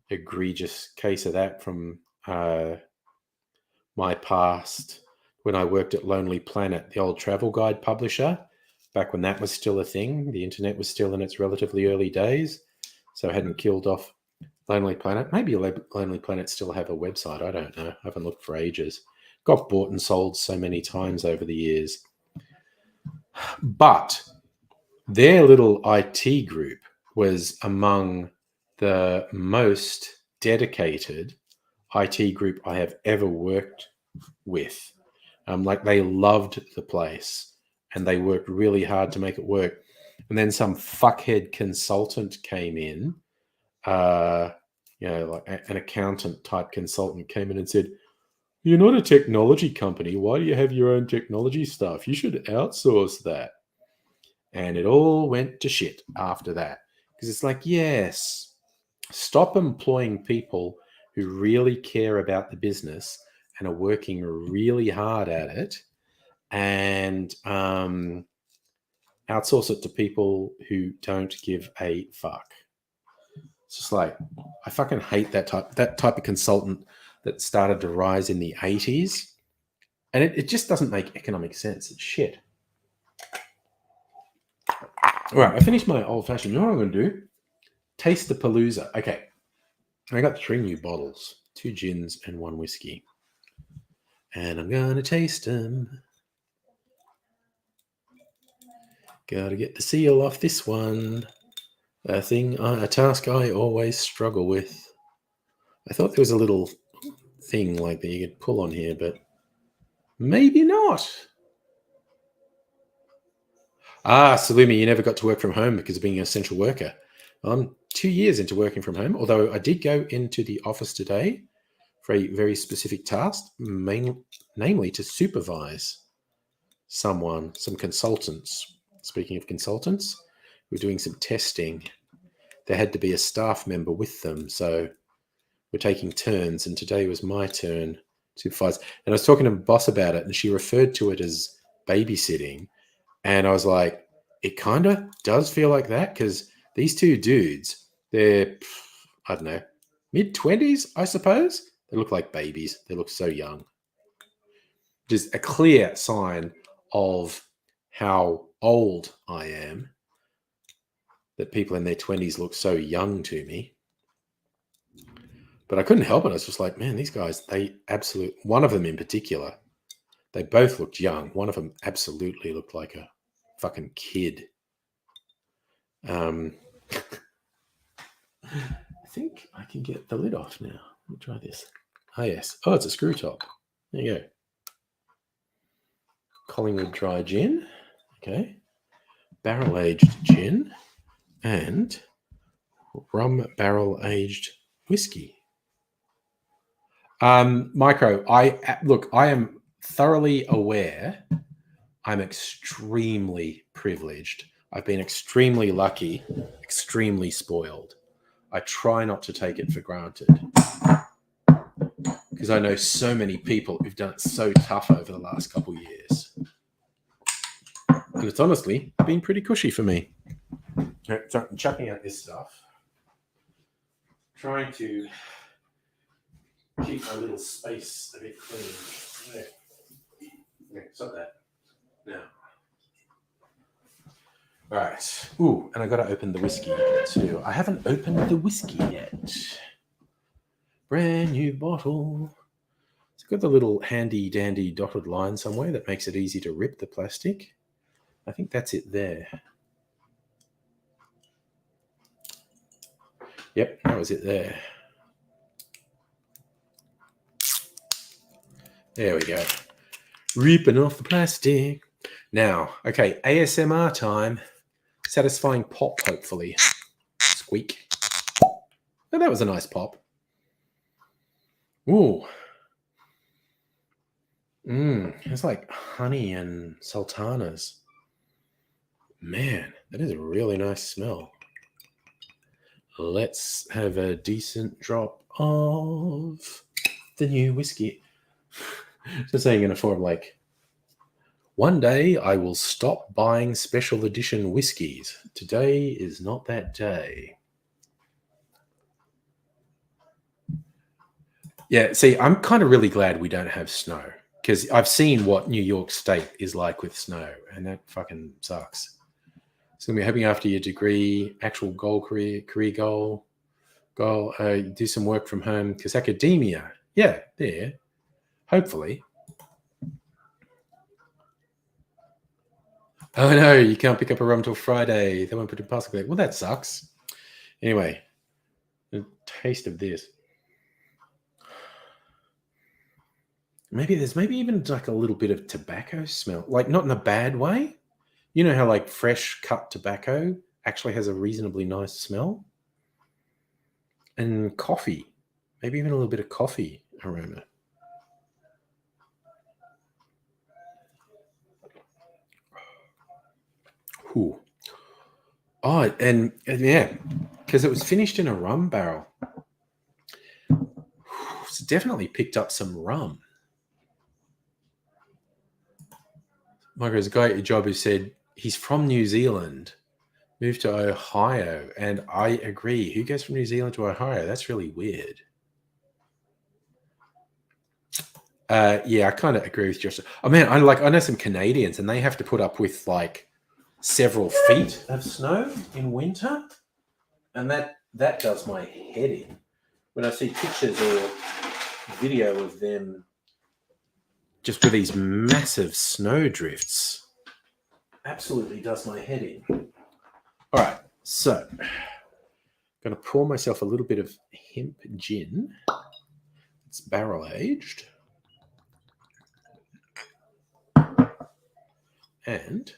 egregious case of that from my past when I worked at Lonely Planet, the old travel guide publisher, back when that was still a thing. The internet was still in its relatively early days, so I hadn't killed off Lonely Planet. Maybe Lonely Planet still have a website. I don't know. I haven't looked for ages. Got bought and sold so many times over the years. But their little IT group was among the most dedicated IT group I have ever worked with. Like they loved the place and they worked really hard to make it work. And then some fuckhead consultant came in, like an accountant type consultant came in and said, "You're not a technology company. Why do you have your own technology stuff? You should outsource that." And it all went to shit after that. Because it's like, yes, stop employing people who really care about the business and are working really hard at it, and outsource it to people who don't give a fuck. It's just like, I fucking hate that type of consultant that started to rise in the 80s. And it just doesn't make economic sense. It's shit. All right, I finished my old fashioned. You know what I'm going to do? Taste the Palooza. Okay. I got 3 new bottles, 2 gins and 1 whiskey. And I'm going to taste them. Got to get the seal off this one. A task I always struggle with. I thought there was a little thing like that you could pull on here, but maybe not. Salumi, you never got to work from home because of being an essential worker. I'm 2 years into working from home, although I did go into the office today for a very specific task, namely to supervise some consultants. Speaking of consultants, we're doing some testing. There had to be a staff member with them, so we're taking turns, and today was my turn to supervise. And I was talking to my boss about it, and she referred to it as babysitting. And I was like, it kind of does feel like that, because these 2 dudes, they're, I don't know, mid-20s, I suppose. They look like babies. They look so young. Just a clear sign of how old I am, that people in their 20s look so young to me. But I couldn't help it. I was just like, man, these guys, one of them in particular, they both looked young. One of them absolutely looked like a fucking kid. I think I can get the lid off now. Let me try this. Ah, yes. Oh, it's a screw top. There you go. Collingwood dry gin. Okay. Barrel-aged gin. And rum barrel-aged whiskey. Micro, I am thoroughly aware I'm extremely privileged. I've been extremely lucky, extremely spoiled. I try not to take it for granted, because I know so many people who've done it so tough over the last couple of years. And it's honestly been pretty cushy for me. So I'm chucking out this stuff, trying to keep my little space a bit clean. There. Okay, stop that. Now. Right. Ooh, and I got to open the whiskey too. I haven't opened the whiskey yet. Brand new bottle. It's got the little handy dandy dotted line somewhere that makes it easy to rip the plastic. I think that's it there. Yep, that was it there. There we go. Ripping off the plastic. Now, okay, ASMR time. Satisfying pop, hopefully. Squeak. Oh, that was a nice pop. Ooh. It's like honey and sultanas. Man, that is a really nice smell. Let's have a decent drop of the new whiskey. Just saying in a form like, one day I will stop buying special edition whiskies. Today is not that day. Yeah, see, I'm kind of really glad we don't have snow because I've seen what New York State is like with snow, and that fucking sucks. So we're hoping after your degree, actual goal, career goal, do some work from home because academia, yeah, there, hopefully. Oh no, you can't pick up a rum till Friday. They won't put it past me. Well, that sucks. Anyway, a taste of this. There's even like a little bit of tobacco smell, like not in a bad way. You know how like fresh cut tobacco actually has a reasonably nice smell? And coffee, maybe even a little bit of coffee aroma. Ooh. Oh, and yeah, because it was finished in a rum barrel. It's definitely picked up some rum. Mike, there's a guy at your job who said he's from New Zealand, moved to Ohio, and I agree. Who goes from New Zealand to Ohio? That's really weird. Yeah, I kind of agree with Josh. Oh man, I know some Canadians, and they have to put up with like several feet of snow in winter, and that does my head in. When I see pictures or video of them just with these massive snow drifts, absolutely does my head in. All right, so I'm going to pour myself a little bit of hemp gin. It's barrel aged. And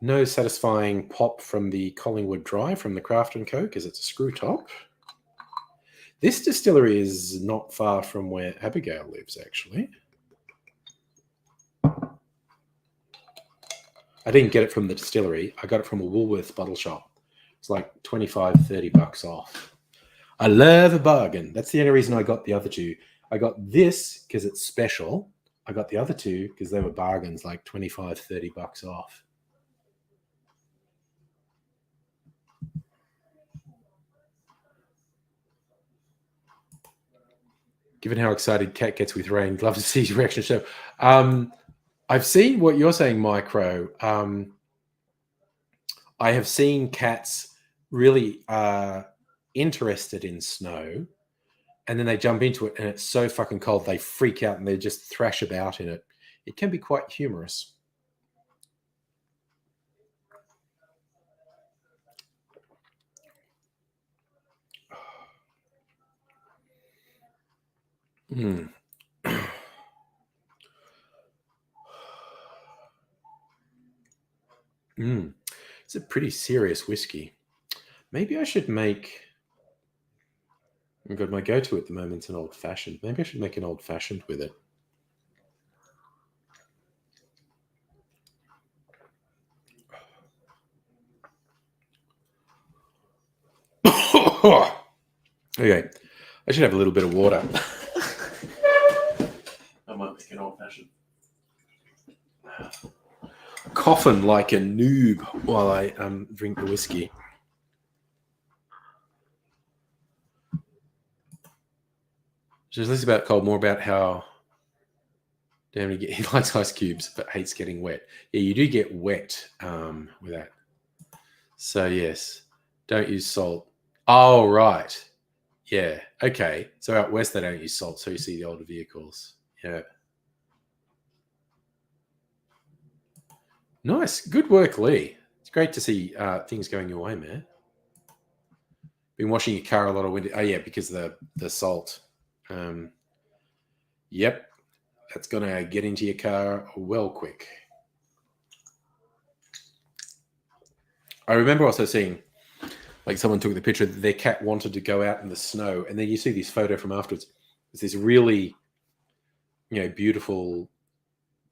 no satisfying pop from the Collingwood Dry from the Craft & Co. because it's a screw top. This distillery is not far from where Abigail lives, actually. I didn't get it from the distillery. I got it from a Woolworths bottle shop. It's like 25, 30 bucks off. I love a bargain. That's the only reason I got the other two. I got this because it's special. I got the other two because they were bargains, like 25, 30 bucks off. Given how excited Kat gets with rain, love to see his reaction show. I've seen what you're saying, Micro. I have seen cats really interested in snow, and then they jump into it, and it's so fucking cold they freak out and they just thrash about in it. It can be quite humorous. Mm. It's a pretty serious whiskey. Maybe I should make... Oh God, my go-to at the moment is an old-fashioned. Maybe I should make an old-fashioned with it. Okay, I should have a little bit of water. I might make an old-fashioned. Coughing like a noob while I drink the whiskey. Just less about cold, more about how damn he likes ice cubes but hates getting wet. Yeah, you do get wet with that. So yes, don't use salt. Oh right, yeah, okay. So out west they don't use salt, so you see the older vehicles. Yeah. Nice. Good work, Lee. It's great to see things going your way, man. Been washing your car a lot of winter. Oh, yeah, because of the salt. Yep. That's going to get into your car well quick. I remember also seeing, like, someone took the picture that their cat wanted to go out in the snow, and then you see this photo from afterwards. It's this really, beautiful,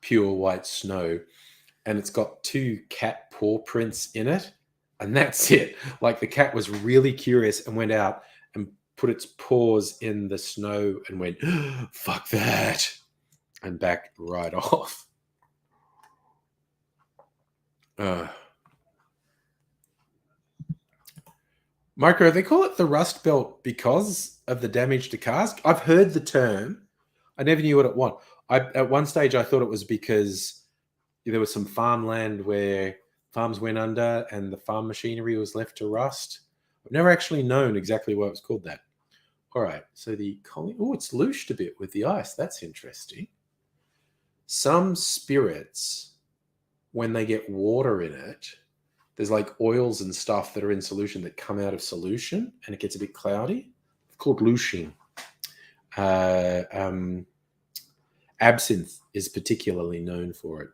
pure white snow, and it's got 2 cat paw prints in it, and that's it. Like the cat was really curious and went out and put its paws in the snow and went, fuck that, and backed right off. Micro, they call it the Rust Belt because of the damage to cars. I've heard the term. I never knew what it was. At one stage, I thought it was because there was some farmland where farms went under and the farm machinery was left to rust. I've never actually known exactly why it was called that. All right, so the colony, it's loosed a bit with the ice. That's interesting. Some spirits, when they get water in it, there's like oils and stuff that are in solution that come out of solution and it gets a bit cloudy. It's called looshing. Absinthe is particularly known for it.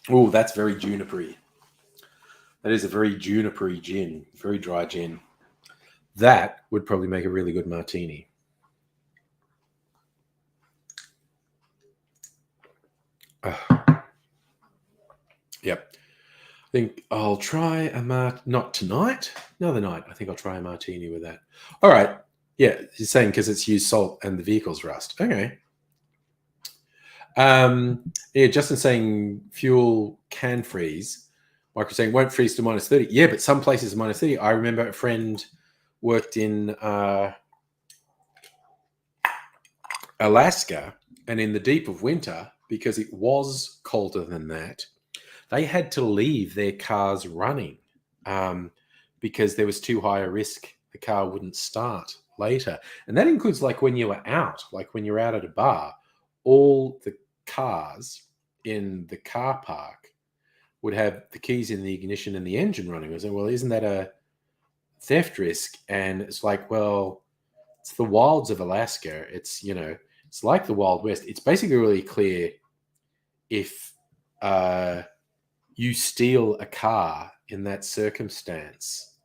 Oh, that's very junipery. That is a very junipery gin, very dry gin. That would probably make a really good martini. Yep. I think I'll try a not tonight, another night. I think I'll try a martini with that. All right. Yeah, you're saying because it's used salt and the vehicle's rust. Okay. Yeah, Justin saying fuel can freeze. Michael saying won't freeze to -30. Yeah, but some places -30. I remember a friend worked in Alaska, and in the deep of winter, because it was colder than that, they had to leave their cars running because there was too high a risk the car wouldn't start later. And that includes like when you were out, like when you're out at a bar, all the cars in the car park would have the keys in the ignition and the engine running. I was like, well, isn't that a theft risk? And it's like, well, it's the wilds of Alaska. It's, it's like the Wild West. It's basically really clear if you steal a car in that circumstance,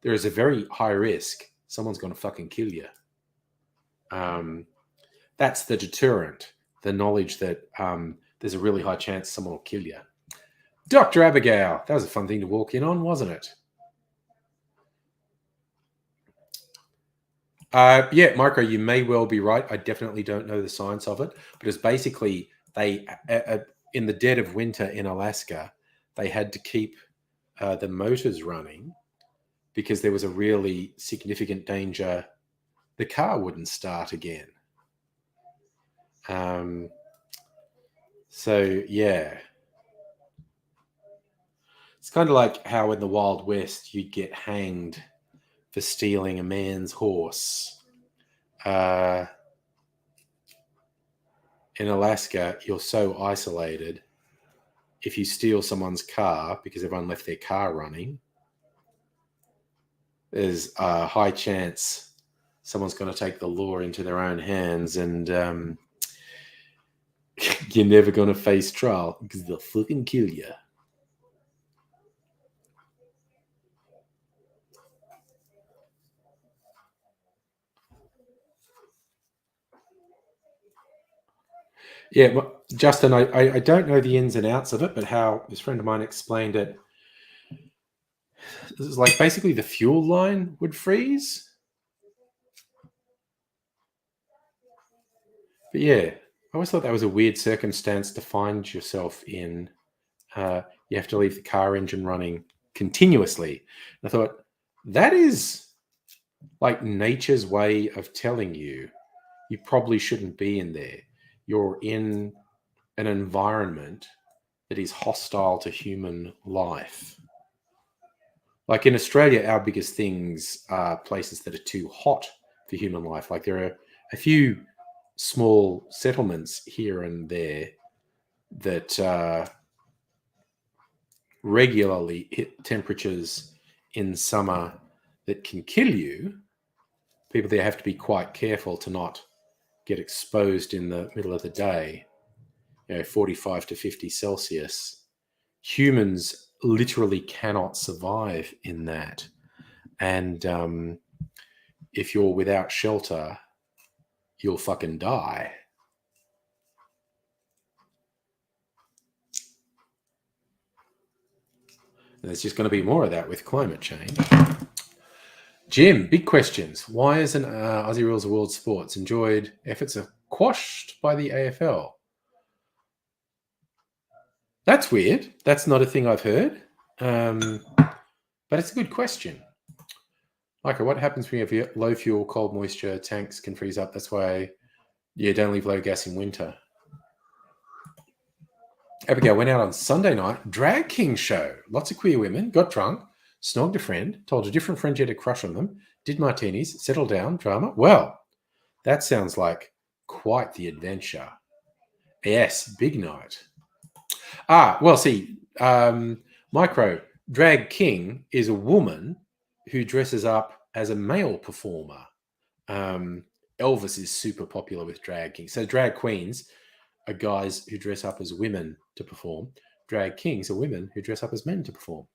there is a very high risk someone's going to fucking kill you. That's the deterrent, the knowledge that there's a really high chance someone will kill you. Dr. Abigail, that was a fun thing to walk in on, wasn't it? Yeah, Micro, you may well be right. I definitely don't know the science of it, but it's basically they, in the dead of winter in Alaska, they had to keep the motors running because there was a really significant danger the car wouldn't start again. So, yeah. It's kind of like how in the Wild West you'd get hanged for stealing a man's horse. In Alaska, you're so isolated. If you steal someone's car because everyone left their car running, there's a high chance someone's going to take the law into their own hands, and you're never going to face trial because they'll fucking kill you. Yeah, Justin, I don't know the ins and outs of it, but how this friend of mine explained it, it's like basically the fuel line would freeze. But yeah, I always thought that was a weird circumstance to find yourself in. You have to leave the car engine running continuously. And I thought, that is like nature's way of telling you probably shouldn't be in there. You're in an environment that is hostile to human life. Like in Australia, our biggest things are places that are too hot for human life. Like there are a few small settlements here and there that regularly hit temperatures in summer that can kill you. People there have to be quite careful to not get exposed in the middle of the day, 45 to 50 Celsius. Humans literally cannot survive in that. And if you're without shelter, you'll fucking die. And there's just going to be more of that with climate change. Jim, big questions. Why isn't Aussie Rules of World Sports enjoyed efforts are quashed by the AFL? That's weird. That's not a thing I've heard. But it's a good question. Michael, what happens when you have low fuel, cold moisture, tanks can freeze up? That's why you don't leave low gas in winter. Abigail went out on Sunday night, drag king show. Lots of queer women, got drunk, snogged a friend, told a different friend she had a crush on them, did martinis, settled down, drama. Well, that sounds like quite the adventure. Yes, big night. Well, see, Micro, drag king is a woman who dresses up as a male performer. Elvis is super popular with drag kings. So drag queens are guys who dress up as women to perform. Drag kings are women who dress up as men to perform.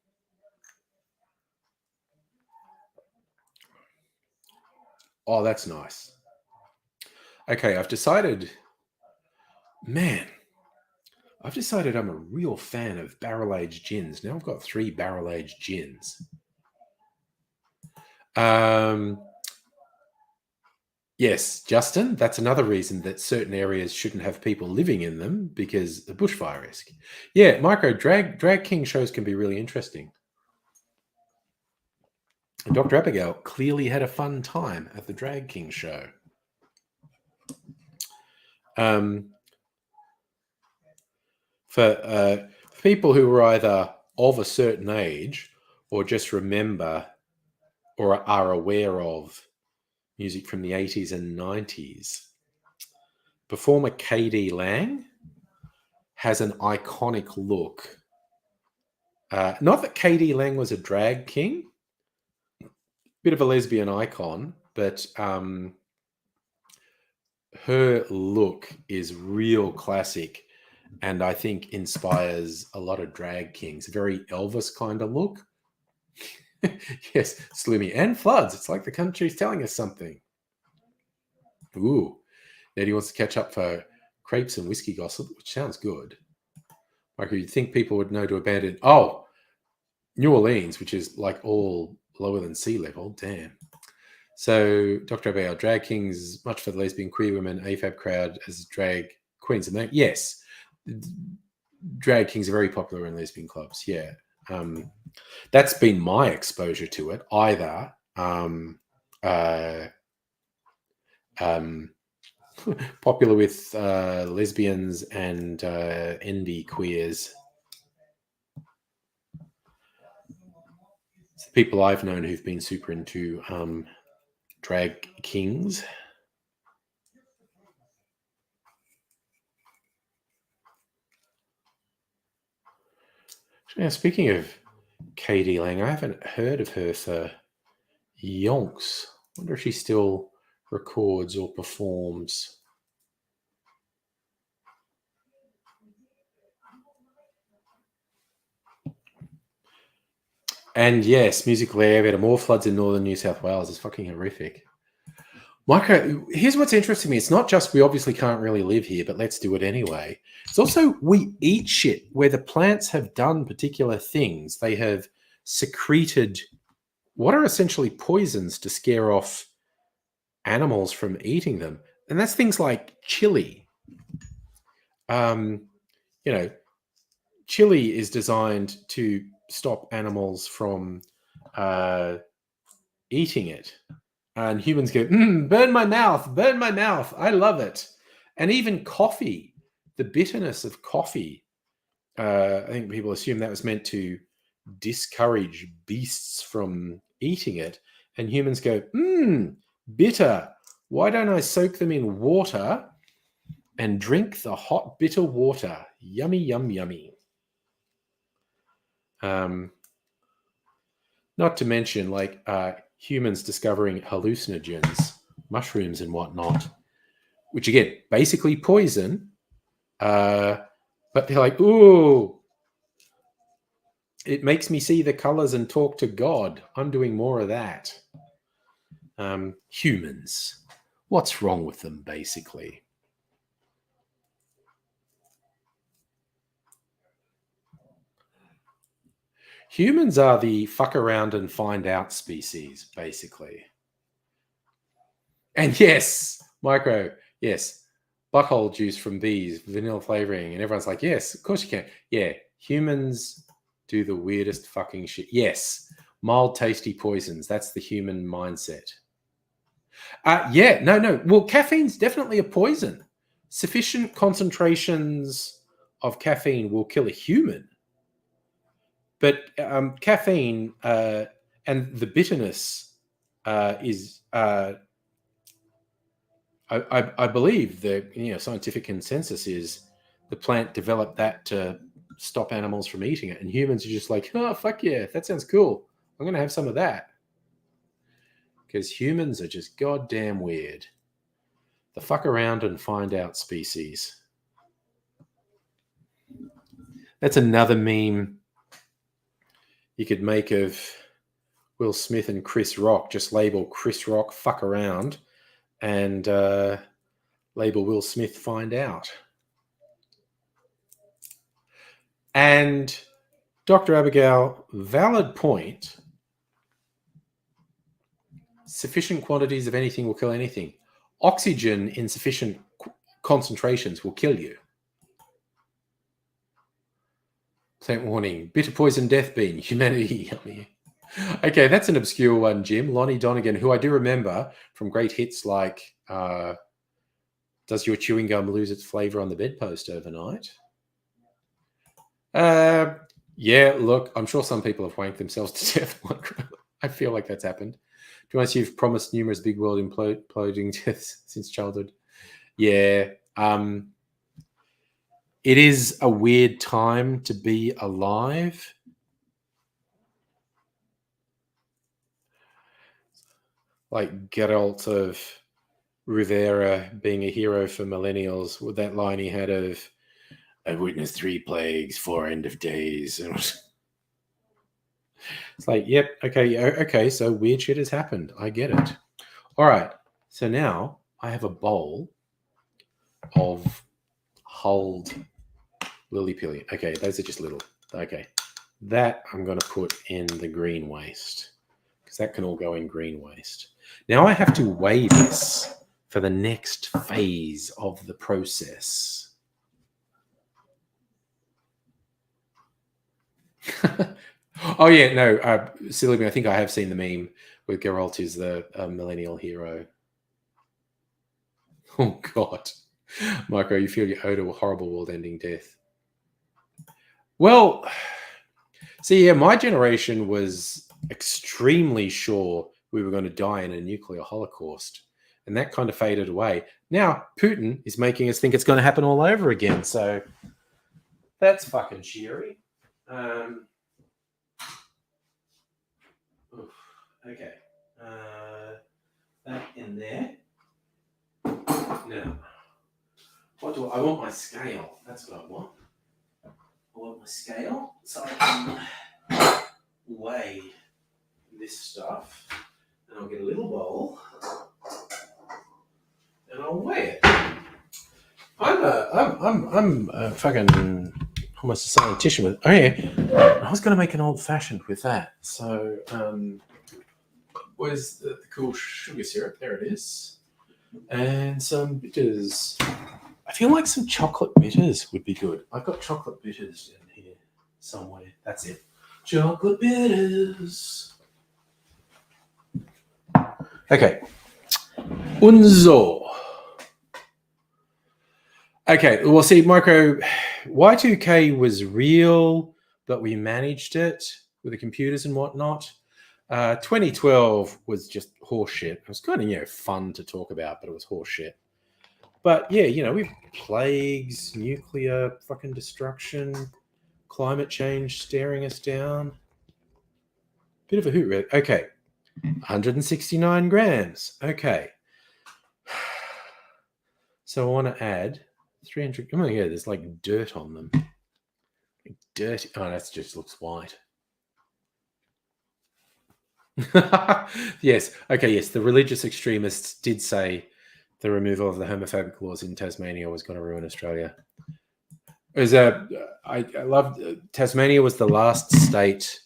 Oh, that's nice. Okay, I've decided I'm a real fan of barrel-aged gins. Now I've got 3 barrel-aged gins. Yes, Justin, that's another reason that certain areas shouldn't have people living in them because the bushfire risk. Yeah, Micro, drag king shows can be really interesting. And Dr. Abigail clearly had a fun time at the drag king show. For people who are either of a certain age or just remember or are aware of music from the 80s and 90s, performer KD Lang has an iconic look. Not that KD Lang was a drag king, bit of a lesbian icon, but her look is real classic and I think inspires a lot of drag kings. A very Elvis kind of look. Yes, Slimy and floods. It's like the country's telling us something. Ooh, Nettie wants to catch up for crepes and whiskey gossip, which sounds good. Like you'd think people would know to abandon. Oh, New Orleans, which is like all lower than sea level. Damn. So, Dr. Abigail, drag kings, much for the lesbian, queer women, AFAB crowd as drag queens. And yes, drag kings are very popular in lesbian clubs. Yeah. That's been my exposure to it. Either popular with lesbians and ND queers. It's the people I've known who've been super into drag kings. Now, speaking of KD Lang, I haven't heard of her for yonks. I wonder if she still records or performs. And yes, musical area, we had more floods in northern New South Wales. It's fucking horrific. Micah, here's what's interesting to me. It's not just we obviously can't really live here, but let's do it anyway. It's also we eat shit where the plants have done particular things. They have secreted what are essentially poisons to scare off animals from eating them. And that's things like chili. Chili is designed to stop animals from eating it. And humans go, burn my mouth, I love it. And even coffee, the bitterness of coffee, I think people assume that was meant to discourage beasts from eating it. And humans go, bitter. Why don't I soak them in water and drink the hot, bitter water? Yummy, yum, yummy. Not to mention, humans discovering hallucinogens, mushrooms and whatnot, which again, basically poison. But they're like, ooh, It makes me see the colors and talk to God. I'm doing more of that. Humans. What's wrong with them, basically? Humans are the fuck around and find out species, basically. And yes, micro, yes, butthole juice from bees, vanilla flavoring, and everyone's like, yes, of course you can. Yeah, humans do the weirdest fucking shit. Yes, mild, tasty poisons. That's the human mindset. Yeah, no. Well, caffeine's definitely a poison. Sufficient concentrations of caffeine will kill a human. But caffeine and the bitterness is, I believe the scientific consensus is the plant developed that to stop animals from eating it, and humans are just like, oh fuck yeah, that sounds cool. I'm gonna have some of that because humans are just goddamn weird. The fuck around and find out species. That's another meme you could make of Will Smith and Chris Rock. Just label Chris Rock fuck around and label Will Smith find out. And Dr. Abigail, valid point. Sufficient quantities of anything will kill anything. Oxygen in sufficient concentrations will kill you. Plant warning. Bitter poison death bean. Humanity. Okay, that's an obscure one, Jim. Lonnie Donegan, who I do remember from great hits like Does Your Chewing Gum Lose Its Flavor on the Bedpost Overnight? Yeah, look, I'm sure some people have wanked themselves to death. I feel like that's happened. To be honest, you've promised numerous big world imploding deaths since childhood. Yeah. It is a weird time to be alive. Like Geralt of Rivera being a hero for millennials with that line he had of, I've witnessed 3 plagues, 4 end of days. It's like, yep, okay, so weird shit has happened. I get it. All right, so now I have a bowl of hulled lily pillion. Okay, those are just little. Okay, that I'm going to put in the green waste because that can all go in green waste. Now I have to weigh this for the next phase of the process. Oh yeah, no, silly me. I think I have seen the meme where Geralt is the millennial hero. Oh God, Micro, you feel you owed a horrible world-ending death. Well, see, yeah, my generation was extremely sure we were going to die in a nuclear holocaust, and that kind of faded away. Now Putin is making us think it's going to happen all over again, so that's fucking cheery. Okay, that in there. Now, what do I want? My scale. That's what I want. I want my scale so I can weigh this stuff, and I'll get a little bowl and I'll weigh it. I'm a fucking almost a scientician with. Oh yeah, I was going to make an old fashioned with that. So, where's the cool sugar syrup? There it is, and some bitters. I feel like some chocolate bitters would be good. I've got chocolate bitters in here somewhere. That's it. Chocolate bitters. Okay. Unzo. Okay, well, see, Micro, Y2K was real, but we managed it with the computers and whatnot. 2012 was just horseshit. It was kind of, fun to talk about, but it was horseshit. But yeah, we've plagues, nuclear fucking destruction, climate change staring us down. Bit of a hoot, really. Okay, 169 grams. Okay. So I want to add 300. Oh yeah, there's like dirt on them. Dirty. Oh, that just looks white. Yes. Okay. Yes. The religious extremists did say the removal of the homophobic laws in Tasmania was going to ruin Australia. I loved Tasmania was the last state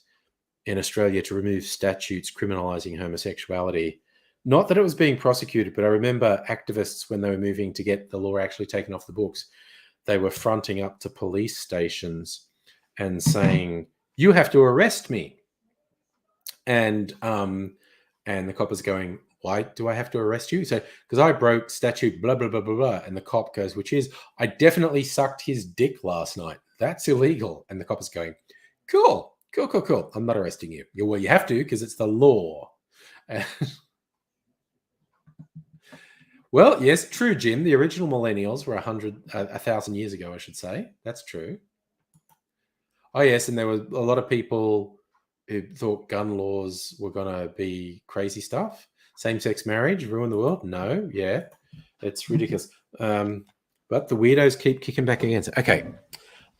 in Australia to remove statutes criminalising homosexuality. Not that it was being prosecuted, but I remember activists when they were moving to get the law actually taken off the books, they were fronting up to police stations and saying, "You have to arrest me." And the cop is going, "Why do I have to arrest you?" So, because I broke statute, blah blah blah blah blah. And the cop goes, "Which is, I definitely sucked his dick last night. That's illegal." And the cop is going, "Cool, cool, cool, cool. I'm not arresting you. Well, you have to because it's the law." Well, yes, true, Jim. The original millennials were 1,000 years ago, I should say. That's true. Oh, yes, and there were a lot of people who thought gun laws were going to be crazy stuff. Same-sex marriage, ruin the world? No, yeah. It's ridiculous. But the weirdos keep kicking back against it. Okay.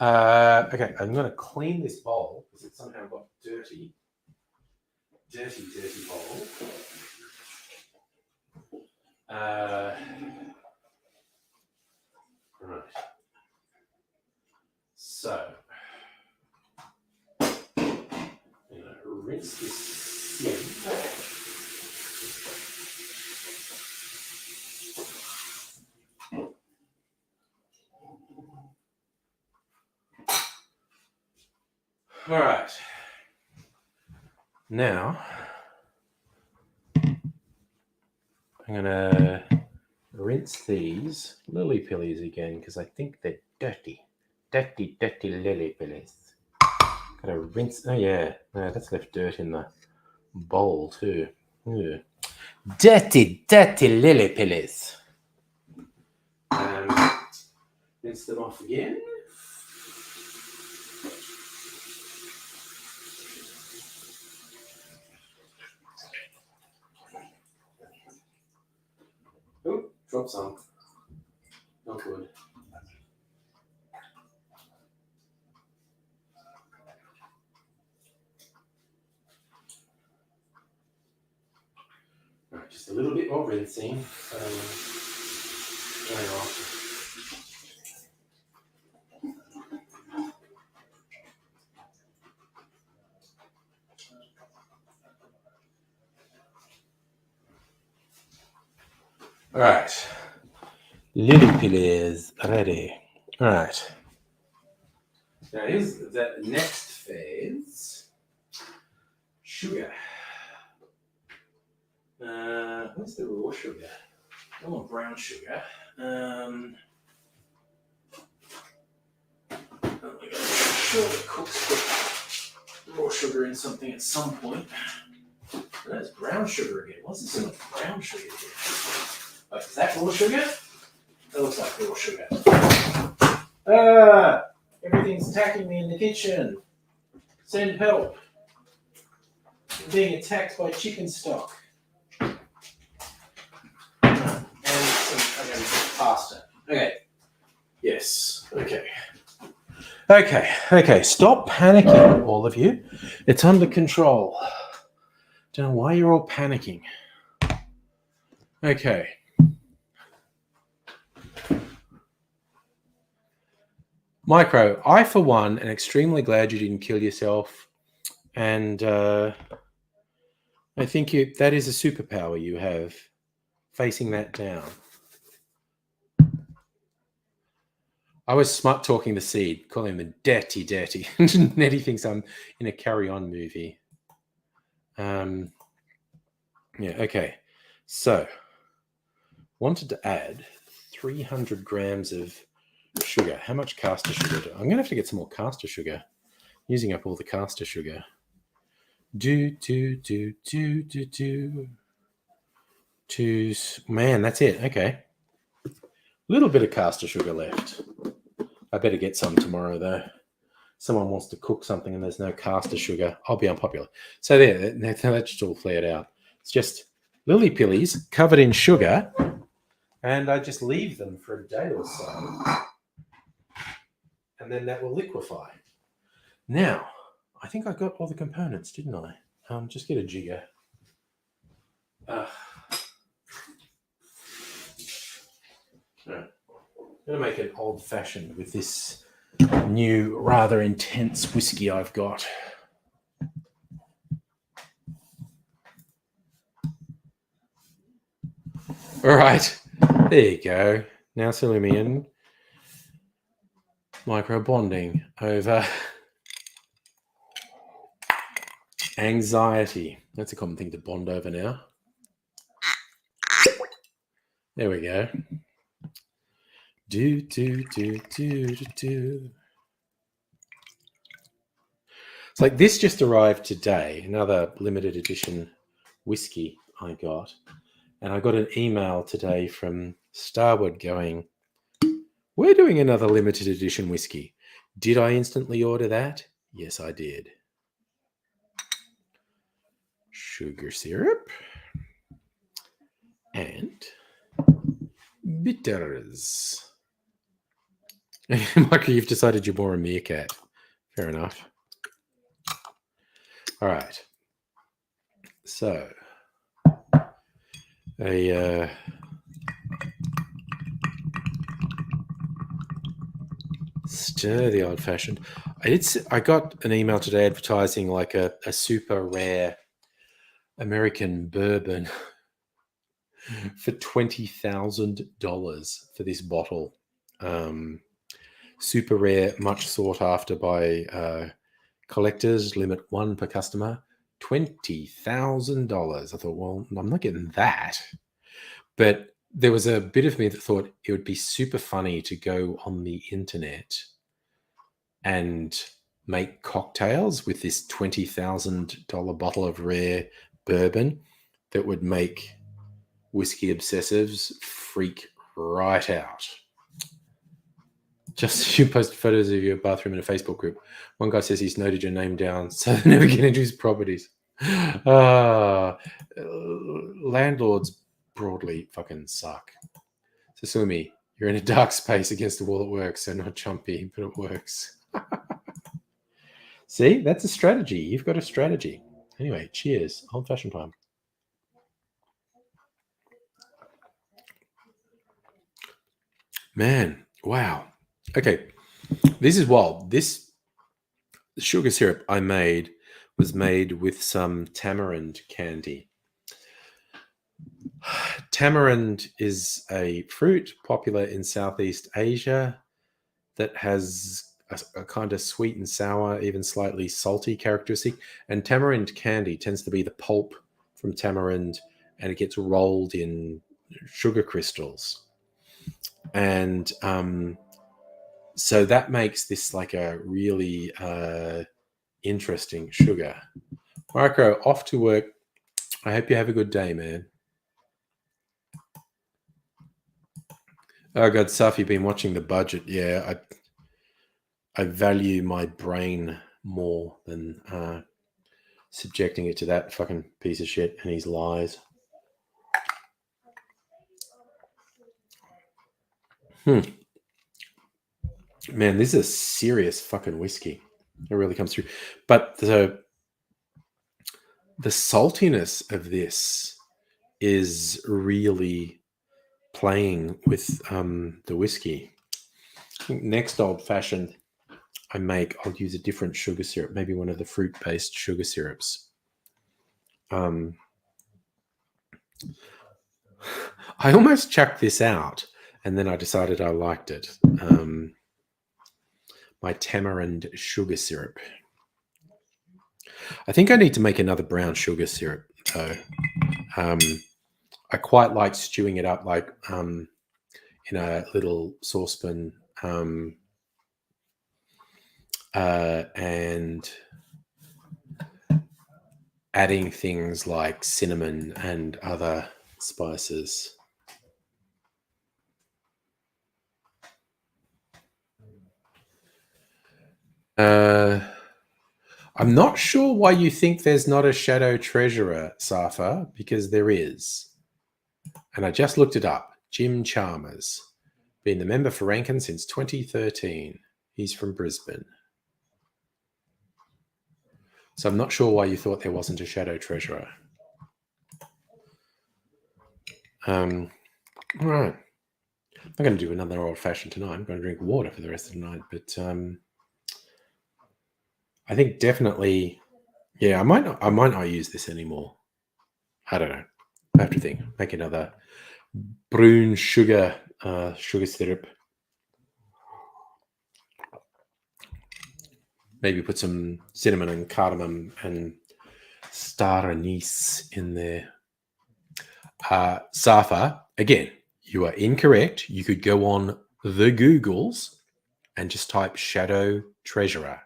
Okay, I'm going to clean this bowl because it somehow got dirty. Dirty bowl. Right. So, rinse this sieve. All right. Now, I'm going to rinse these lily pillies again because I think they're dirty. Dirty lily pillies. Got to rinse. Oh, yeah. No, that's left dirt in the bowl, too. Ew. Dirty lily pillies. Rinse them off again. Oh, drop some. Not good. Right, just a little bit more rinsing. Going off. All right. Lily pillies ready. All right. Now here's the next phase. Sugar. Where's the raw sugar? I want brown sugar. I'm sure the cooks put raw sugar in something at some point. That's brown sugar again. What's this in brown sugar here? Oh, is that raw sugar? That looks like raw sugar. Everything's attacking me in the kitchen. Send help. I'm being attacked by chicken stock. And some pasta. Okay. Yes. Okay. Okay. Stop panicking, all of you. It's under control. Don't know why you're all panicking. Okay. Micro, I, for one, am extremely glad you didn't kill yourself. And I think that is a superpower you have, facing that down. I was smart talking to Seed, calling him dirty. Nettie thinks I'm in a Carry On movie. Yeah, okay. So, wanted to add 300 grams of sugar. How much caster sugar? I'm going to have to get some more caster sugar. Using up all the caster sugar. Man, that's it. Okay. A little bit of caster sugar left. I better get some tomorrow, though. Someone wants to cook something and there's no caster sugar. I'll be unpopular. So there, that's just all flared out. It's just lily pillies covered in sugar, and I just leave them for a day or so, and then that will liquefy. Now, I think I got all the components, didn't I? Just get a jigger. Yeah. I'm going to make it old-fashioned with this new, rather intense whiskey I've got. All right, there you go. Now Silimian micro bonding over anxiety. That's a common thing to bond over now. There we go. Do. It's like this just arrived today. Another limited edition whiskey I got. And I got an email today from Starwood going, "We're doing another limited edition whiskey." Did I instantly order that? Yes, I did. Sugar syrup and bitters. Michael, you've decided you're more a meerkat. Fair enough. All right. So, stir the old-fashioned. I got an email today advertising like a super rare American bourbon for $20,000 for this bottle. Super rare, much sought after by collectors. Limit one per customer. $20,000. I thought, well, I'm not getting that. But there was a bit of me that thought it would be super funny to go on the internet and make cocktails with this $20,000 bottle of rare bourbon that would make whiskey obsessives freak right out. Just you post photos of your bathroom in a Facebook group. One guy says he's noted your name down so they never get into his properties. Landlords broadly fucking suck. So Sumi, you're in a dark space against the wall at work, so not jumpy, but it works. See, that's a strategy. You've got a strategy. Anyway, cheers. Old-fashioned time. Man, wow. Okay, this is wild. This sugar syrup I made was made with some tamarind candy. Tamarind is a fruit popular in Southeast Asia that has a kind of sweet and sour, even slightly salty characteristic. And tamarind candy tends to be the pulp from tamarind, and it gets rolled in sugar crystals. And so that makes this like a really interesting sugar. Marco, off to work. I hope you have a good day, man. Oh God, Saf, you've been watching The Budget. Yeah, I value my brain more than subjecting it to that fucking piece of shit and his lies. Man, this is a serious fucking whiskey. It really comes through. But the saltiness of this is really playing with the whiskey. Next old fashioned I'll use a different sugar syrup, maybe one of the fruit-based sugar syrups. I almost chucked this out, and then I decided I liked it. My tamarind sugar syrup. I think I need to make another brown sugar syrup, though. I quite like stewing it up, like in a little saucepan, and adding things like cinnamon and other spices. I'm not sure why you think there's not a shadow treasurer, Safa, because there is. And I just looked it up. Jim Chalmers, been the member for Rankin since 2013. He's from Brisbane. So I'm not sure why you thought there wasn't a shadow treasurer. All right. I'm not going to do another old fashioned tonight. I'm going to drink water for the rest of the night. But I think definitely, yeah, I might not use this anymore. I don't know. I have to think. Make another brune sugar syrup. Maybe put some cinnamon and cardamom and star anise in there. Safa, again, you are incorrect. You could go on the Googles and just type Shadow Treasurer.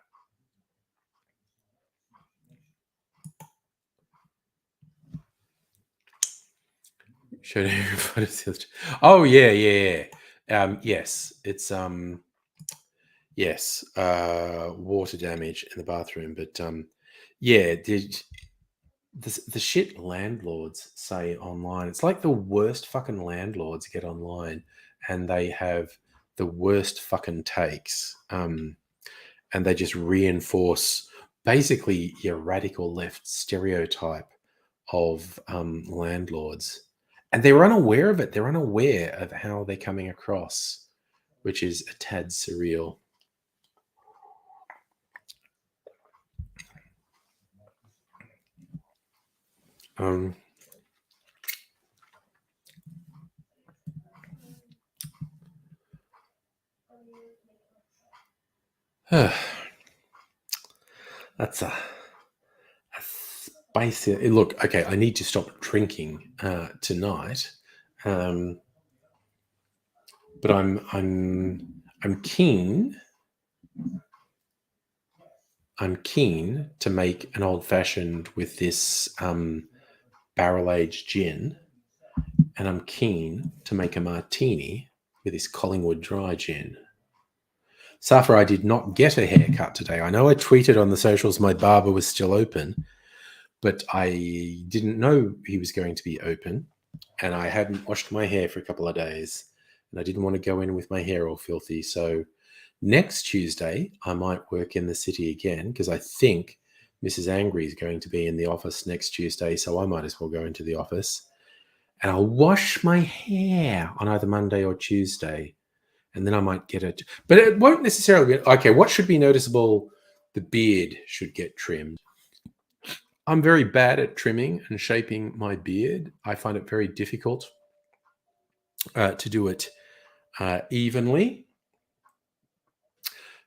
Shadow. Oh yeah. Yes, it's yes, water damage in the bathroom, but yeah, the shit landlords say online. It's like the worst fucking landlords get online, and they have the worst fucking takes. And they just reinforce basically your radical left stereotype of landlords, and they're unaware of it. They're unaware of how they're coming across, which is a tad surreal. That's a spicy. Look, okay, I need to stop drinking tonight, but I'm keen. I'm keen to make an old fashioned with this barrel aged gin, and I'm keen to make a martini with this Collingwood dry gin. Safa, I did not get a haircut today. I know I tweeted on the socials my barber was still open, but I didn't know he was going to be open, and I hadn't washed my hair for a couple of days, and I didn't want to go in with my hair all filthy. So next Tuesday, I might work in the city again because I think Mrs. Angry is going to be in the office next Tuesday, so I might as well go into the office. And I'll wash my hair on either Monday or Tuesday, and then I might get it. But it won't necessarily be... Okay, what should be noticeable? The beard should get trimmed. I'm very bad at trimming and shaping my beard. I find it very difficult to do it evenly.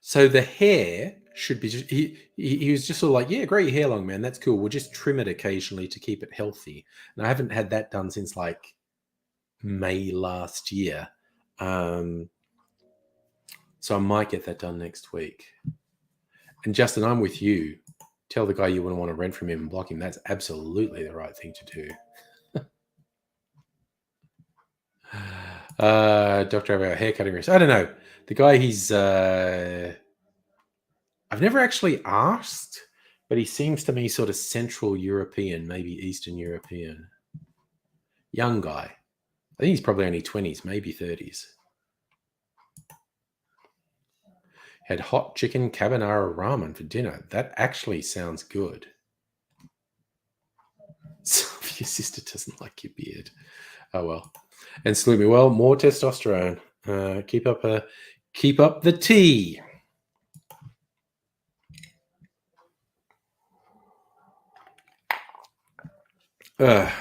So the hair should be just... He was just sort of like, yeah, grow your hair long, man. That's cool. We'll just trim it occasionally to keep it healthy. And I haven't had that done since like May last year. So I might get that done next week. And Justin, I'm with you. Tell the guy you wouldn't want to rent from him and block him. That's absolutely the right thing to do. Dr. About haircutting risk. I don't know. The guy, he's... I've never actually asked, but he seems to me sort of Central European, maybe Eastern European. Young guy. I think he's probably only 20s, maybe 30s. Had hot chicken carbonara ramen for dinner. That actually sounds good. So your sister doesn't like your beard. Oh well. And salute me. Well, more testosterone. Keep up the tea. Yeah,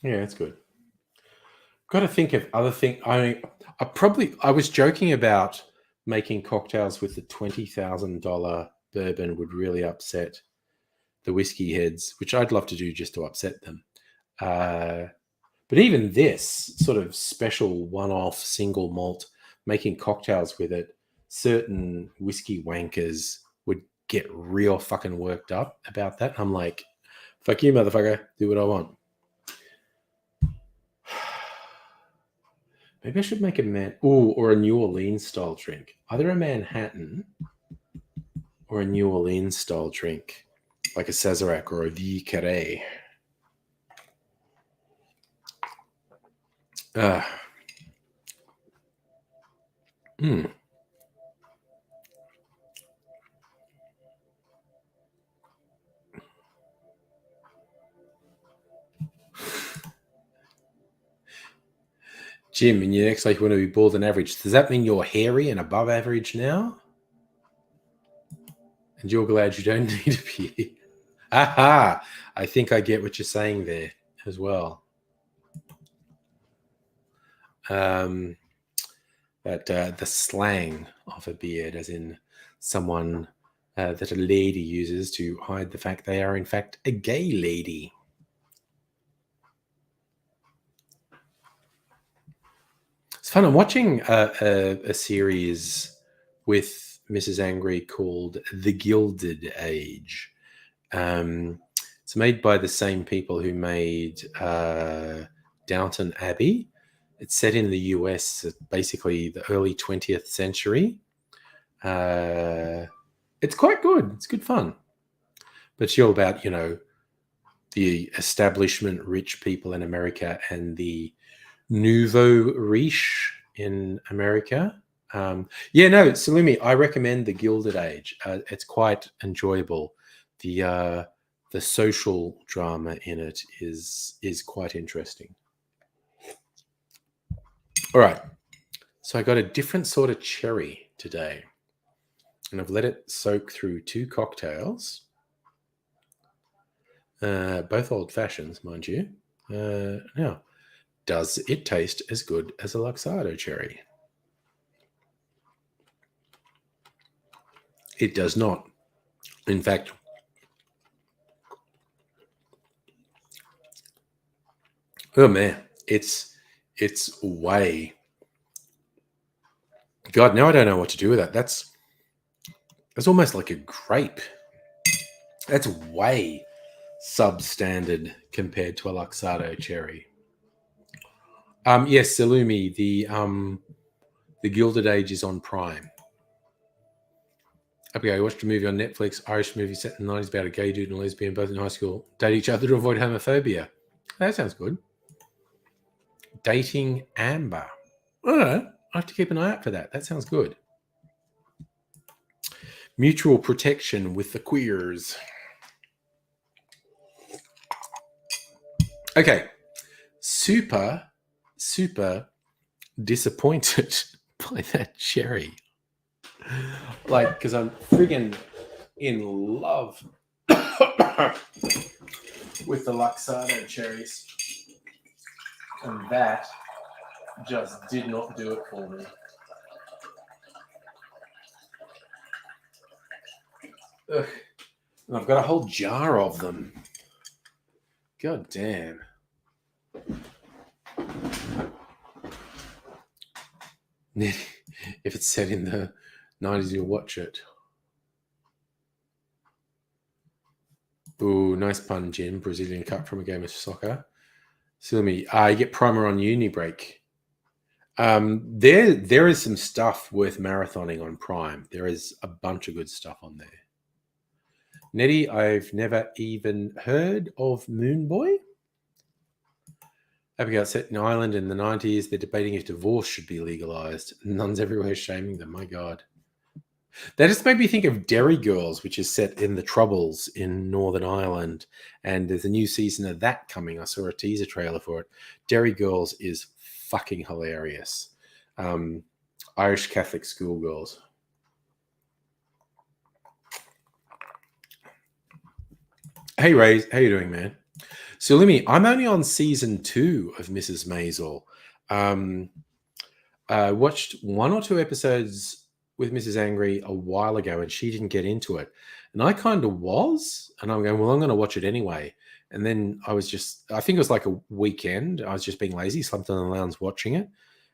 that's good. Got to think of other things. I was joking about making cocktails with the $20,000 bourbon would really upset the whiskey heads, which I'd love to do just to upset them. But even this sort of special one-off single malt, making cocktails with it, certain whiskey wankers would get real fucking worked up about that. I'm like, fuck you, motherfucker. Do what I want. Maybe I should make a or a New Orleans style drink. Either a Manhattan or a New Orleans style drink, like a Sazerac or a Vie Carré. Jim, in your next life, you want to be bald and average. Does that mean you're hairy and above average now? And you're glad you don't need to be. Aha! I think I get what you're saying there as well. That the slang of a beard, as in someone that a lady uses to hide the fact they are in fact a gay lady. It's fun. I'm watching a series with Mrs. Angry called The Gilded Age. It's made by the same people who made Downton Abbey. It's set in the US, basically the early 20th century. It's quite good. It's good fun. But it's all about, the establishment rich people in America and the nouveau riche in America. Salumi, I recommend The Gilded Age. It's quite enjoyable. The social drama in it is quite interesting. All right. So I got a different sort of cherry today. And I've let it soak through 2 cocktails. Both old fashions, mind you. Now, does it taste as good as a Luxardo cherry? It does not. In fact, oh man, it's way. God, now I don't know what to do with that. That's almost like a grape. That's way substandard compared to a Luxardo cherry. Yes, Salumi, the Gilded Age is on Prime. Okay, I watched a movie on Netflix, Irish movie set in the 90s about a gay dude and a lesbian, both in high school, date each other to avoid homophobia. That sounds good. Dating Amber. All right, I have to keep an eye out for that. That sounds good. Mutual protection with the queers. Okay, super disappointed by that cherry. Like, because I'm friggin' in love with the Luxardo cherries. And that just did not do it for me. Ugh. And I've got a whole jar of them. God damn. If it's set in the 90s, you'll watch it. Ooh, nice pun, Jim. Brazilian cut from a game of soccer. Silmy, you get primer on uni break. There is some stuff worth marathoning on Prime. There is a bunch of good stuff on there. Nettie, I've never even heard of Moon Boy. Abigail, set in Ireland in the 90s. They're debating if divorce should be legalized. Nuns everywhere shaming them. My God. That just made me think of Derry Girls, which is set in the Troubles in Northern Ireland. And there's a new season of that coming. I saw a teaser trailer for it. Derry Girls is fucking hilarious. Irish Catholic schoolgirls. Hey, Ray. How you doing, man? So, Limmy, I'm only on season 2 of Mrs. Maisel. I watched 1 or 2 episodes with Mrs. Angry a while ago, and she didn't get into it. And I kind of was, and I'm going, well, I'm going to watch it anyway. And then I think it was like a weekend. I was just being lazy, slumped on the lounge watching it.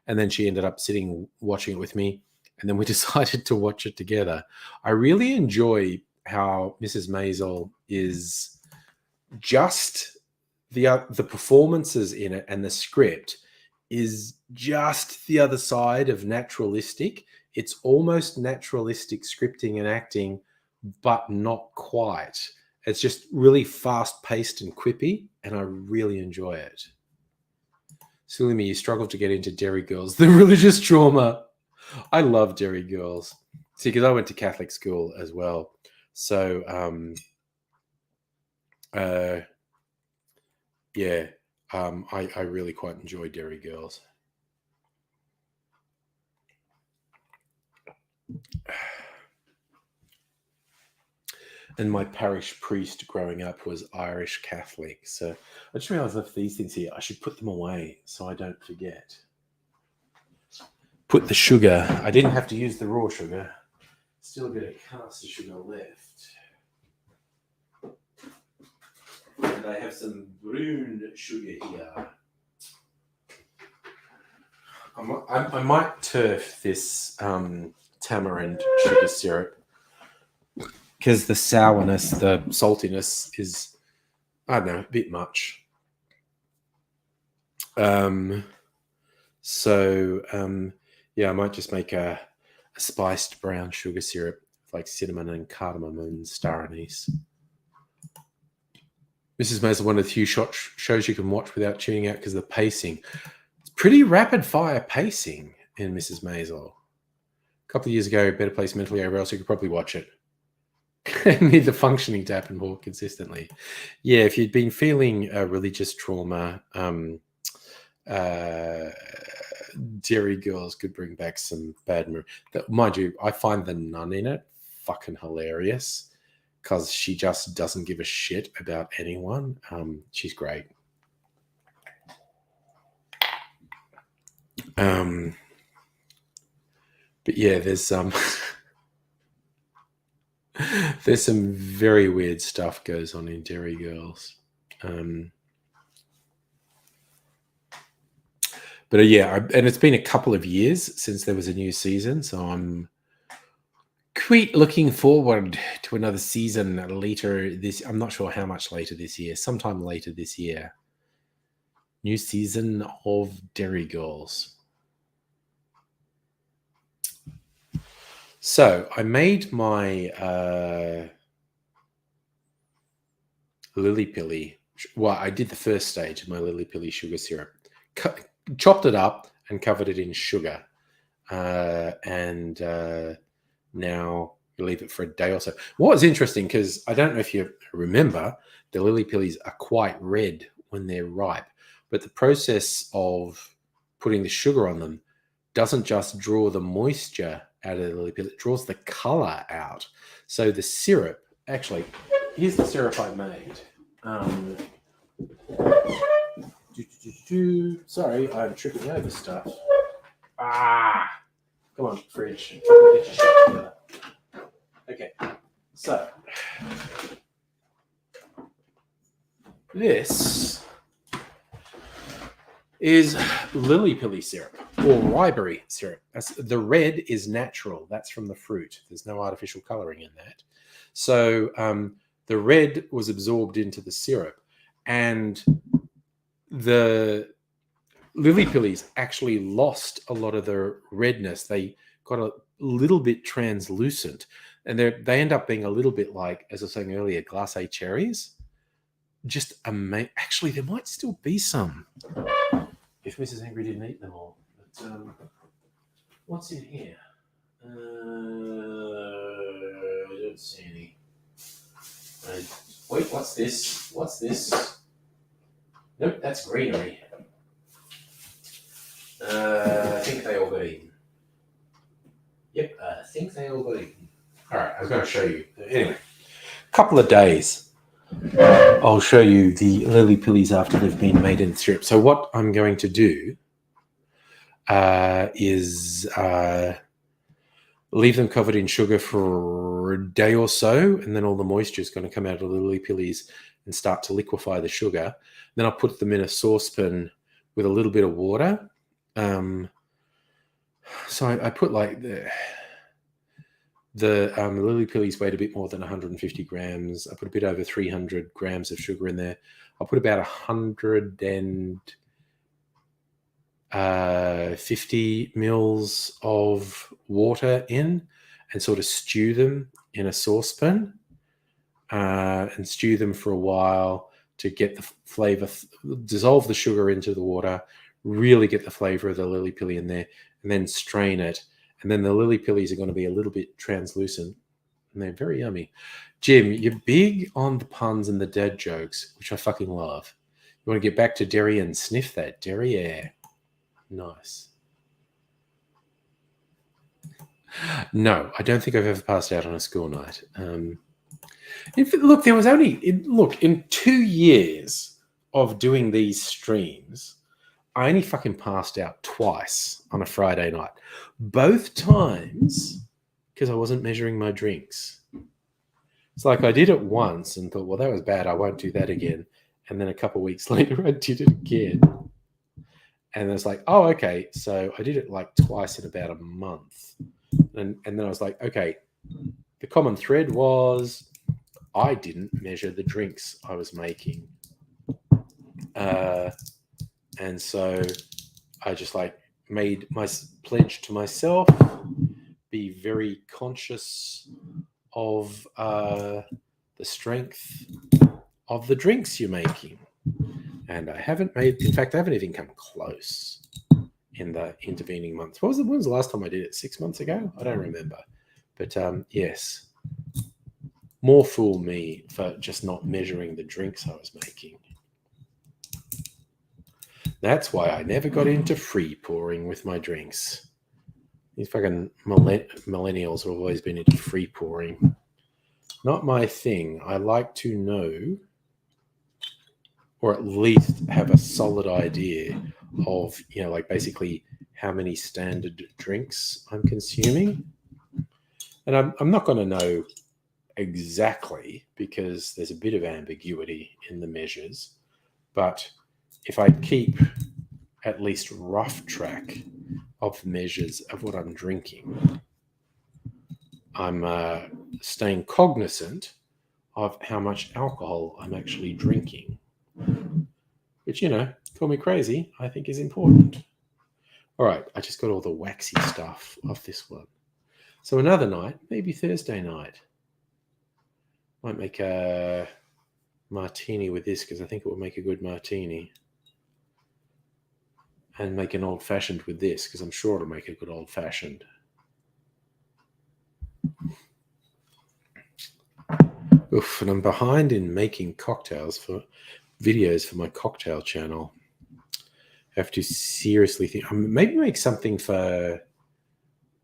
And then she ended up sitting, watching it with me. And then we decided to watch it together. I really enjoy how Mrs. Maisel is just the performances in it, and the script is just the other side of naturalistic. It's almost naturalistic scripting and acting, but not quite. It's just really fast-paced and quippy, and I really enjoy it. Silly me, you struggled to get into Derry Girls. The religious trauma. I love Derry Girls. See, because I went to Catholic school as well. So, I really quite enjoy Derry Girls. And my parish priest growing up was Irish Catholic. So I just realized I left these things here. I should put them away so I don't forget. Put the sugar. I didn't have to use the raw sugar. Still a bit of caster sugar left. And I have some brune sugar here. I might turf this tamarind sugar syrup because the sourness, the saltiness is, I don't know, a bit much. Yeah, I might just make a spiced brown sugar syrup with like cinnamon and cardamom and star anise. Mrs. Maisel, one of the few shows you can watch without tuning out because of the pacing. It's pretty rapid fire pacing in Mrs. Maisel. A couple of years ago, Better Place Mentally over else you could probably watch it. Need the functioning to happen more consistently. Yeah, if you'd been feeling religious trauma, Dairy Girls could bring back some bad memory. Mind you, I find the nun in it fucking hilarious because she just doesn't give a shit about anyone. She's great. But yeah, there's some there's some very weird stuff goes on in Dairy Girls. But yeah, and it's been a couple of years since there was a new season, so I'm quite looking forward to another season later this. I'm not sure how much later this year. Sometime later this year. New season of Dairy Girls. So I made my Lily Pilly. Well, I did the first stage of my Lily Pilly sugar syrup. Chopped it up and covered it in sugar. And now you leave it for a day or so. What was interesting, because I don't know if you remember, the Lily Pillies are quite red when they're ripe. But the process of putting the sugar on them doesn't just draw the moisture out of the lily pilly, it draws the color out. So the syrup, actually, here's the syrup I made. Sorry, I'm tripping over stuff. Come on, fridge. Get your shit together. Okay, so this is lily pilly syrup or riberry syrup. The red is natural. That's from the fruit. There's no artificial coloring in that. So the red was absorbed into the syrup, and the lily pillies actually lost a lot of their redness. They got a little bit translucent, and they end up being a little bit like, as I was saying earlier, glacé cherries. Just amazing. Actually, there might still be some if Mrs. Angry didn't eat them all. But what's in here? I don't see any. Wait, what's this? What's this? Nope, that's greenery. I think they all got eaten. Yep, I think they all got eaten. All right, I was going to show you. Anyway, a couple of days. I'll show you the lily pillies after they've been made in syrup. So what I'm going to do is leave them covered in sugar for a day or so, and then all the moisture is going to come out of the lily pillies and start to liquefy the sugar. Then I'll put them in a saucepan with a little bit of water. So I put like the lily pillies weighed a bit more than 150 grams. I put a bit over 300 grams of sugar in there. I'll put about 150 mils of water in and sort of stew them in a saucepan and stew them for a while to get the flavor, dissolve the sugar into the water, really get the flavor of the lily pilly in there, and then strain it. And then the lily pillies are going to be a little bit translucent, and they're very yummy. Jim, you're big on the puns and the dad jokes, which I fucking love. You want to get back to dairy and sniff that dairy air. Nice. No, I don't think I've ever passed out on a school night. Look, there was only in 2 years of doing these streams, I only fucking passed out twice on a Friday night. Both times because I wasn't measuring my drinks. It's like I did it once and thought, well, that was bad. I won't do that again. And then a couple of weeks later, I did it again. And it's like, oh, okay. So I did it like twice in about a month. And then I was like, okay, the common thread was I didn't measure the drinks I was making. And so I just like made my pledge to myself, be very conscious of the strength of the drinks you're making. And I haven't even come close in the intervening months. When was the last time I did it? 6 months ago? I don't remember. But yes, more fool me for just not measuring the drinks I was making. That's why I never got into free pouring with my drinks. These fucking millennials have always been into free pouring. Not my thing. I like to know, or at least have a solid idea of, like basically how many standard drinks I'm consuming. And I'm not going to know exactly because there's a bit of ambiguity in the measures. But if I keep at least rough track of measures of what I'm drinking, I'm staying cognizant of how much alcohol I'm actually drinking, which, call me crazy, I think is important. All right, I just got all the waxy stuff off this one. So another night, maybe Thursday night, might make a martini with this because I think it will make a good martini. And make an old-fashioned with this because I'm sure it'll make a good old-fashioned. Oof, and I'm behind in making cocktails for videos for my cocktail channel. I have to seriously think. Maybe make something for...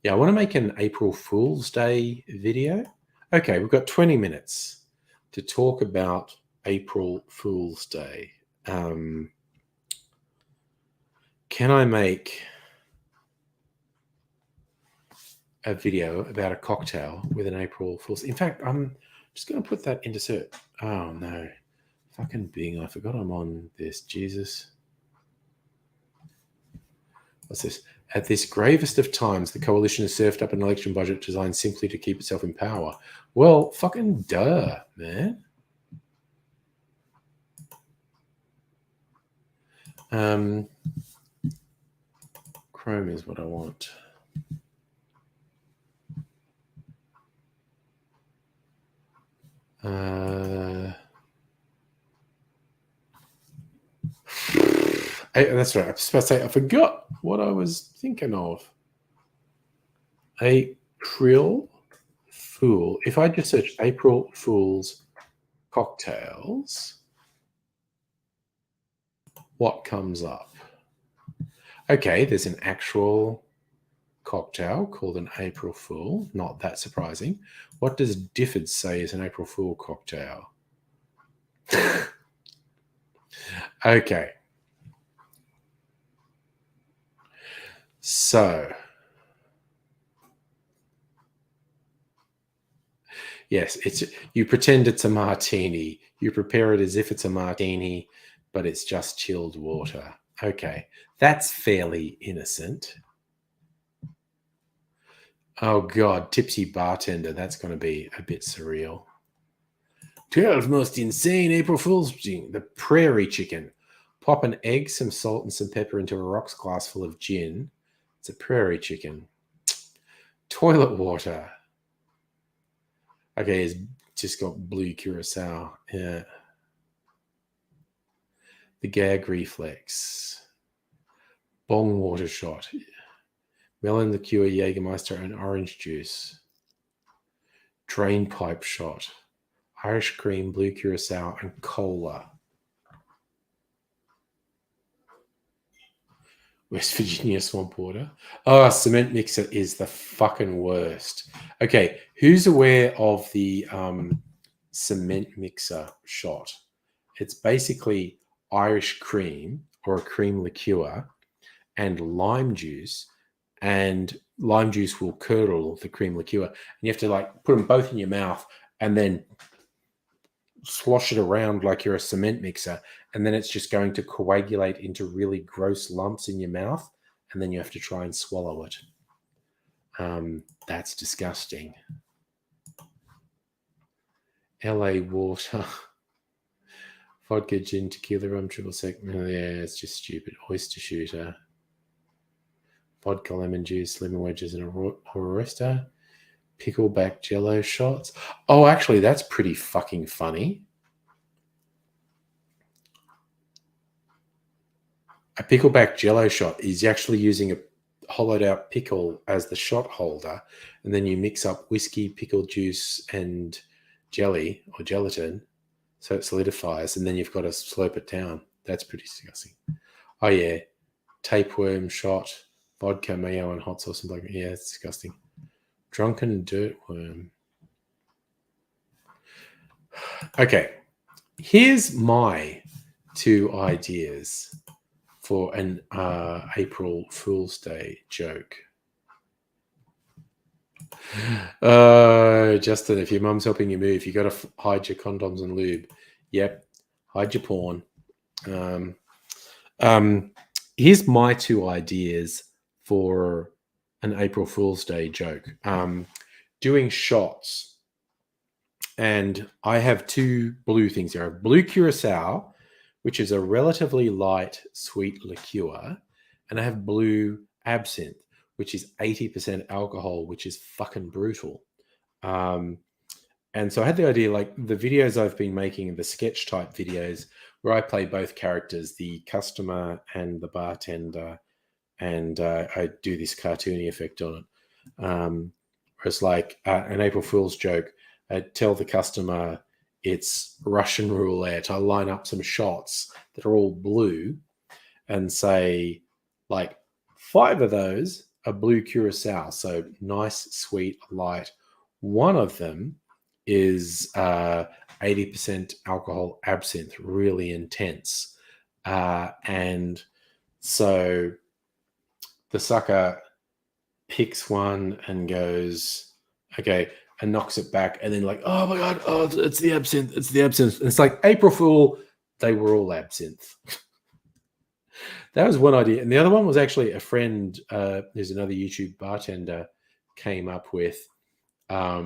Yeah, I want to make an April Fool's Day video. Okay, we've got 20 minutes to talk about April Fool's Day. Can I make a video about a cocktail with an April Fool's? In fact, I'm just going to put that into search. Oh, no. Fucking Bing. I forgot I'm on this. Jesus. What's this? At this gravest of times, the coalition has served up an election budget designed simply to keep itself in power. Well, fucking duh, man. Chrome is what I want. That's right. I was about to say, I forgot what I was thinking of. April Fool. If I just search April Fool's cocktails, what comes up? Okay, there's an actual cocktail called an April Fool. Not that surprising. What does Difford say is an April Fool cocktail? Okay. So, yes, you pretend it's a martini. You prepare it as if it's a martini, but it's just chilled water. Okay, that's fairly innocent. Oh, God, tipsy bartender. That's going to be a bit surreal. 12 most insane April Fool's. The prairie chicken. Pop an egg, some salt, and some pepper into a rocks glass full of gin. It's a prairie chicken. Toilet water. Okay, it's just got blue curacao. Yeah. The gag reflex. Bong water shot. Melon liqueur, Jägermeister, and orange juice. Drain pipe shot. Irish cream, blue curacao, and cola. West Virginia swamp water. Oh, cement mixer is the fucking worst. Okay, who's aware of the cement mixer shot? It's basically Irish cream or a cream liqueur and lime juice, and lime juice will curdle the cream liqueur, and you have to like put them both in your mouth and then slosh it around like you're a cement mixer, and then it's just going to coagulate into really gross lumps in your mouth, and then you have to try and swallow it. That's disgusting. LA water. Vodka, gin, tequila, rum, triple sec. Yeah, it's just stupid. Oyster shooter. Vodka, lemon juice, lemon wedges, and a oyster. Pickleback jello shots. Oh, actually, that's pretty fucking funny. A pickleback jello shot is actually using a hollowed out pickle as the shot holder, and then you mix up whiskey, pickle juice, and jelly or gelatin so it solidifies, and then you've got to slurp it down. That's pretty disgusting. Oh, yeah. Tapeworm shot, vodka, mayo, and hot sauce and black. Yeah, it's disgusting. Drunken dirt worm. Okay. Here's my 2 ideas for an April Fool's Day joke. Justin, if your mum's helping you move, you got to hide your condoms and lube. Yep, hide your porn. Here's my 2 ideas for an April Fool's Day joke. Doing shots, and I have 2 blue things here. I have blue curacao, which is a relatively light, sweet liqueur, and I have blue absinthe, which is 80% alcohol, which is fucking brutal. And so I had the idea, like the videos I've been making, the sketch type videos, where I play both characters, the customer and the bartender, and I do this cartoony effect on it. Where it's like an April Fool's joke. I tell the customer it's Russian roulette. I line up some shots that are all blue and say, like, 5 of those are blue curacao, so nice, sweet, light. One of them is 80% alcohol absinthe, really intense. And so the sucker picks one and goes, okay, and knocks it back, and then like, oh my God, oh, it's the absinthe, it's the absinthe. And it's like, April Fool, they were all absinthe. That was one idea. And the other one was actually a friend, who's another YouTube bartender, came up with a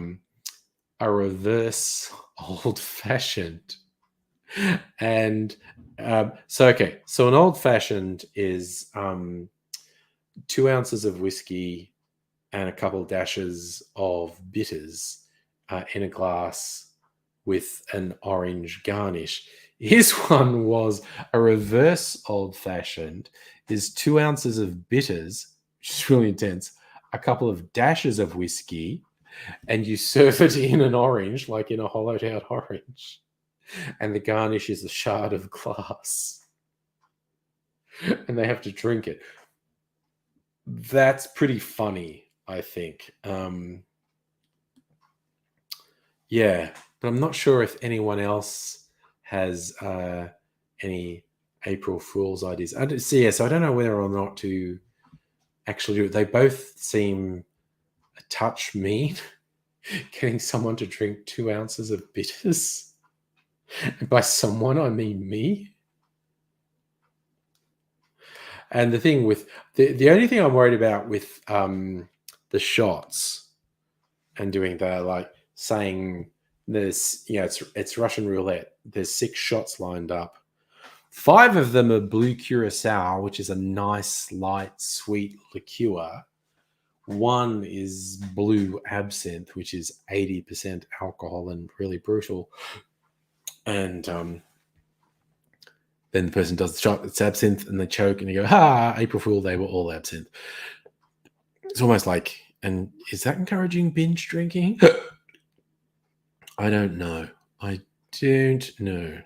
reverse old-fashioned. And so an old-fashioned is 2 ounces of whiskey and a couple of dashes of bitters in a glass with an orange garnish. His one was a reverse old-fashioned, is 2 ounces of bitters, which is really intense, a couple of dashes of whiskey, and you serve it in an orange, like in a hollowed-out orange. And the garnish is a shard of glass. And they have to drink it. That's pretty funny, I think. Yeah, but I'm not sure if anyone else has any April Fool's ideas. So I don't know whether or not to actually do it. They both seem a touch mean. Getting someone to drink 2 ounces of bitters. And by someone, I mean me. And the thing with the only thing I'm worried about with the shots and doing the, like, saying there's, it's Russian roulette. There's 6 shots lined up. 5 of them are blue curacao, which is a nice, light, sweet liqueur. 1 is blue absinthe, which is 80% alcohol and really brutal. And then the person does the shot, it's absinthe, and they choke, and you go, ha, April Fool, they were all absinthe. It's almost like, and is that encouraging binge drinking? I don't know. I don't know.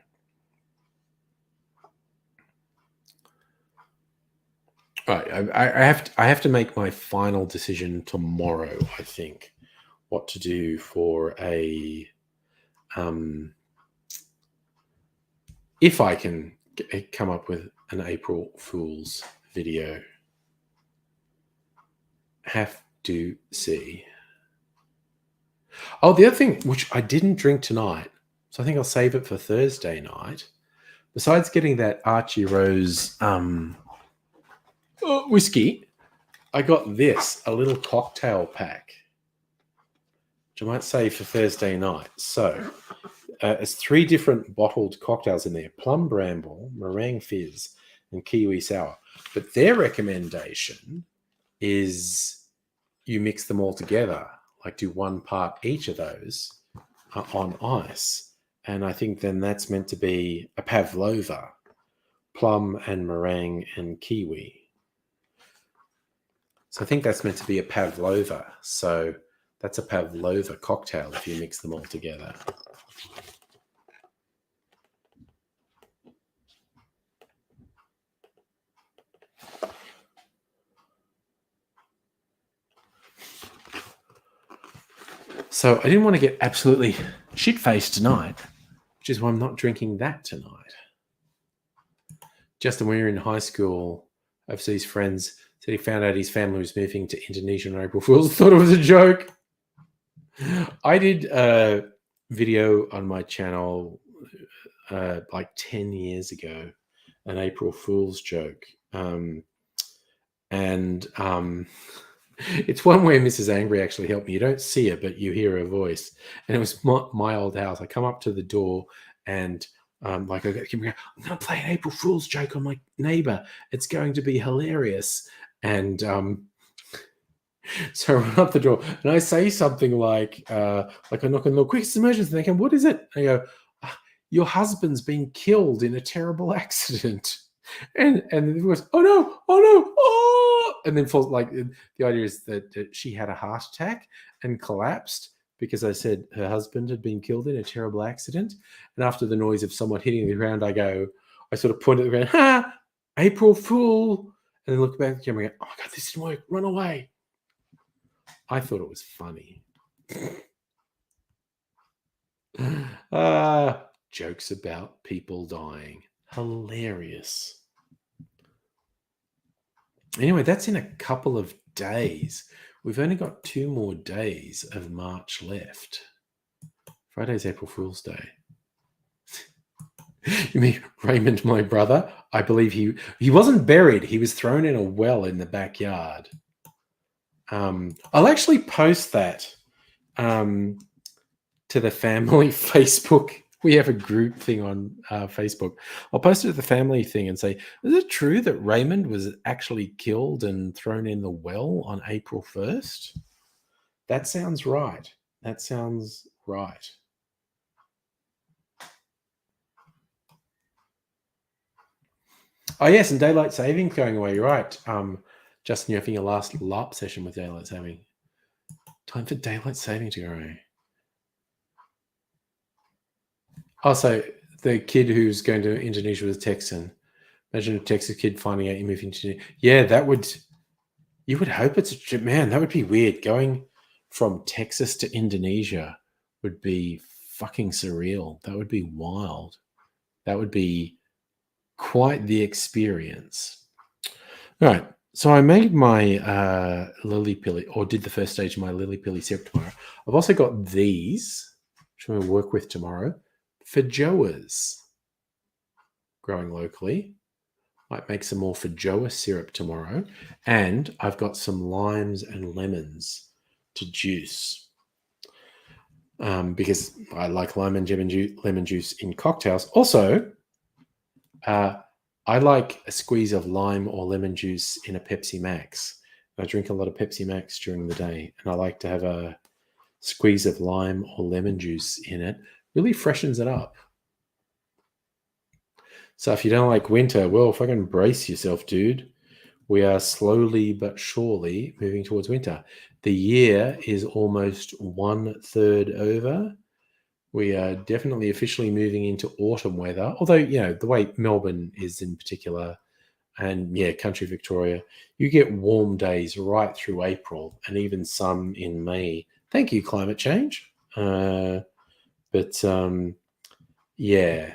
Right, I have to make my final decision tomorrow. I think what to do for a if I can come up with an April Fool's video. Have to see. Oh, the other thing, which I didn't drink tonight, so I think I'll save it for Thursday night. Besides getting that Archie Rose whiskey, I got this, a little cocktail pack, which I might save for Thursday night. So it's 3 different bottled cocktails in there: plum bramble, meringue fizz, and kiwi sour. But their recommendation is you mix them all together, like do 1 part each of those on ice. And I think then that's meant to be a pavlova, plum and meringue and kiwi. So I think that's meant to be a pavlova. So that's a pavlova cocktail if you mix them all together. So I didn't want to get absolutely shit-faced tonight, which is why I'm not drinking that tonight. Justin, when we were in high school, overseas friends said he found out his family was moving to Indonesia on April Fool's. Thought it was a joke. I did a video on my channel like 10 years ago, an April Fool's joke. It's one where Mrs. Angry actually helped me. You don't see her, but you hear her voice. And it was my old house. I come up to the door and I'm going to play an April Fool's joke on my neighbor. It's going to be hilarious. And so I run up the door and I say something like I knock on the door, quick, it's emergency. And they go, what is it? And I go, your husband's been killed in a terrible accident. And then it goes, oh no, oh! And then falls, like, the idea is that she had a heart attack and collapsed because I said her husband had been killed in a terrible accident. And after the noise of someone hitting the ground, I sort of point at the ground, ha, April Fool. And then look back at the camera and go, oh my God, this didn't work, run away. I thought it was funny. Jokes about people dying. Hilarious. Anyway, that's in a couple of days. We've only got 2 more days of March left. Friday's April Fool's Day. You mean Raymond, my brother? I believe he wasn't buried. He was thrown in a well in the backyard. I'll actually post that to the family Facebook. We have a group thing on Facebook. I'll post it to the family thing and say, is it true that Raymond was actually killed and thrown in the well on April 1st? That sounds right. That sounds right. Oh, yes, and daylight saving going away. You're right. Justin, you're having your last LARP session with daylight saving. Time for daylight saving to go away. Also, the kid who's going to Indonesia was a Texan. Imagine a Texas kid finding out you're moving to... Yeah, you would hope it's... Man, that would be weird. Going from Texas to Indonesia would be fucking surreal. That would be wild. That would be quite the experience. All right. So I made my lily pilly, or did the first stage of my lily pilly syrup tomorrow. I've also got these, which I'm going to work with tomorrow. Feijoas, growing locally. Might make some more feijoa syrup tomorrow. And I've got some limes and lemons to juice. Because I like lime and lemon juice in cocktails. Also, I like a squeeze of lime or lemon juice in a Pepsi Max. I drink a lot of Pepsi Max during the day, and I like to have a squeeze of lime or lemon juice in it. Really freshens it up. So if you don't like winter, well, fucking brace yourself, dude. We are slowly but surely moving towards winter. The year is almost 1/3 over. We are definitely officially moving into autumn weather. Although, the way Melbourne is in particular, And yeah, country Victoria, you get warm days right through April and even some in May. Thank you, climate change. But yeah.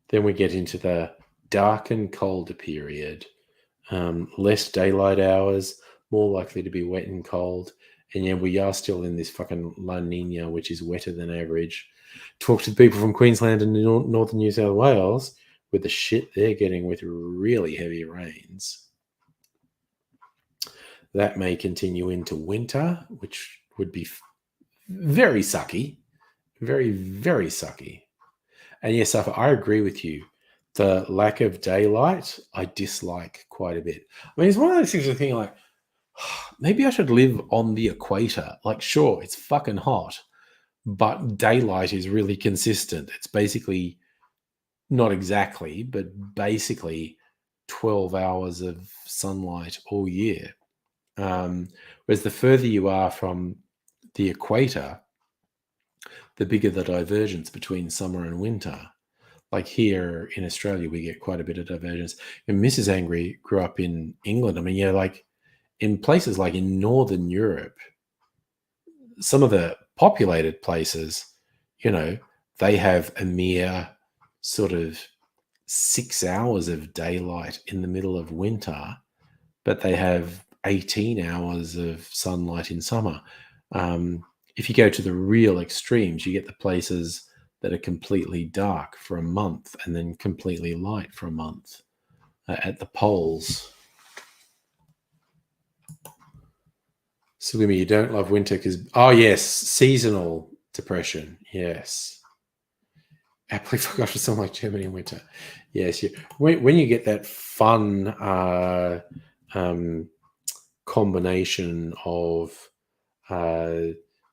Then we get into the dark and colder period. Less daylight hours, more likely to be wet and cold. And yeah, we are still in this fucking La Nina, which is wetter than average. Talk to the people from Queensland and northern New South Wales with the shit they're getting with really heavy rains. That may continue into winter, which would be very sucky. Very, very sucky. And yes, I agree with you. The lack of daylight, I dislike quite a bit. I mean, it's one of those things I think like, maybe I should live on the equator. Like, sure, it's fucking hot, but daylight is really consistent. It's basically, not exactly, but basically 12 hours of sunlight all year. Whereas the further you are from the equator, the bigger the divergence between summer and winter. Like here in Australia, we get quite a bit of divergence. And Mrs. Angry grew up in England. I mean, yeah, like in places like in Northern Europe, some of the populated places, you know, they have a mere sort of 6 hours of daylight in the middle of winter, but they have 18 hours of sunlight in summer. If you go to the real extremes, you get the places that are completely dark for a month and then completely light for a month at the poles. Salumi, you don't love winter because, oh yes, seasonal depression. Yes. Aptly forgot to sound like Germany in winter. Yes. When you get that fun combination of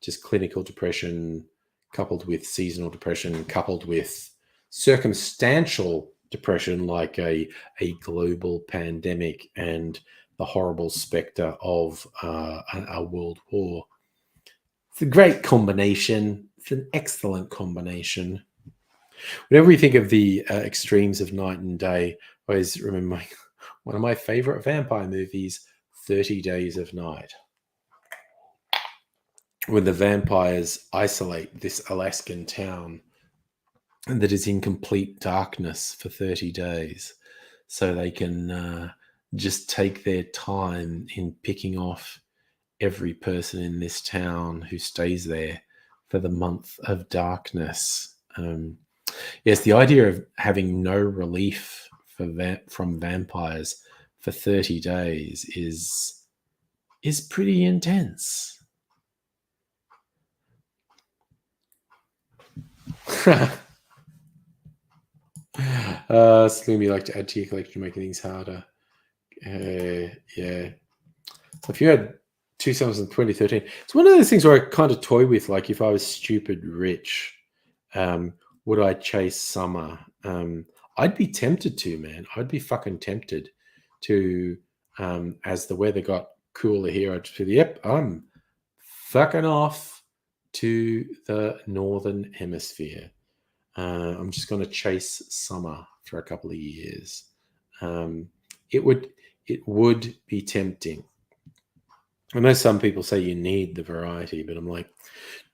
just clinical depression coupled with seasonal depression, coupled with circumstantial depression like a global pandemic and the horrible spectre of a world war. It's a great combination. It's an excellent combination. Whenever we think of the extremes of night and day, I always remember one of my favorite vampire movies, 30 Days of Night, when the vampires isolate this Alaskan town that is in complete darkness for 30 days so they can just take their time in picking off every person in this town who stays there for the month of darkness. Yes, the idea of having no relief from vampires for 30 days is pretty intense. Sloomy, like to add to your collection, making things harder. Yeah. So if you had two summers in 2013, it's one of those things where I kind of toy with, like if I was stupid rich, would I chase summer? I'd be tempted to, man. I'd be fucking tempted to, as the weather got cooler here, I'd just be, yep, I'm fucking off to the northern hemisphere. I'm just going to chase summer for a couple of years. It would be tempting. I know some people say you need the variety, but I'm like,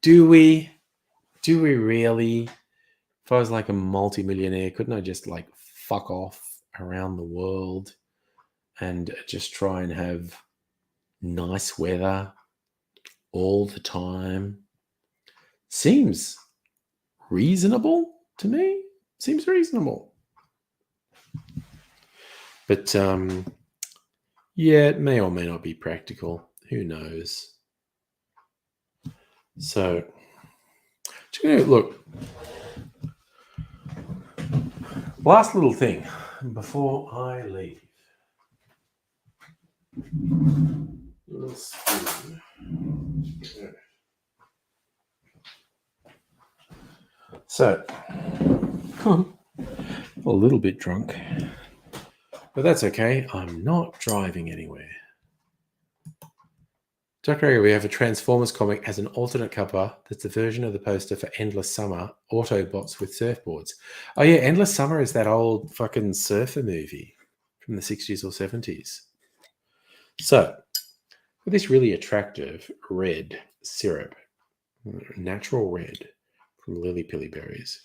do we really? If I was like a multimillionaire, couldn't I just like fuck off around the world and just try and have nice weather all the time? Seems reasonable to me. Seems reasonable. But yeah, it may or may not be practical. Who knows? So, look. Last little thing before I leave. So, a little bit drunk, but that's okay. I'm not driving anywhere. Dr. Area, we have a Transformers comic as an alternate cover that's a version of the poster for Endless Summer, Autobots with surfboards. Oh, yeah, Endless Summer is that old fucking surfer movie from the 60s or 70s. So, with this really attractive red syrup, natural red from lily pilly berries,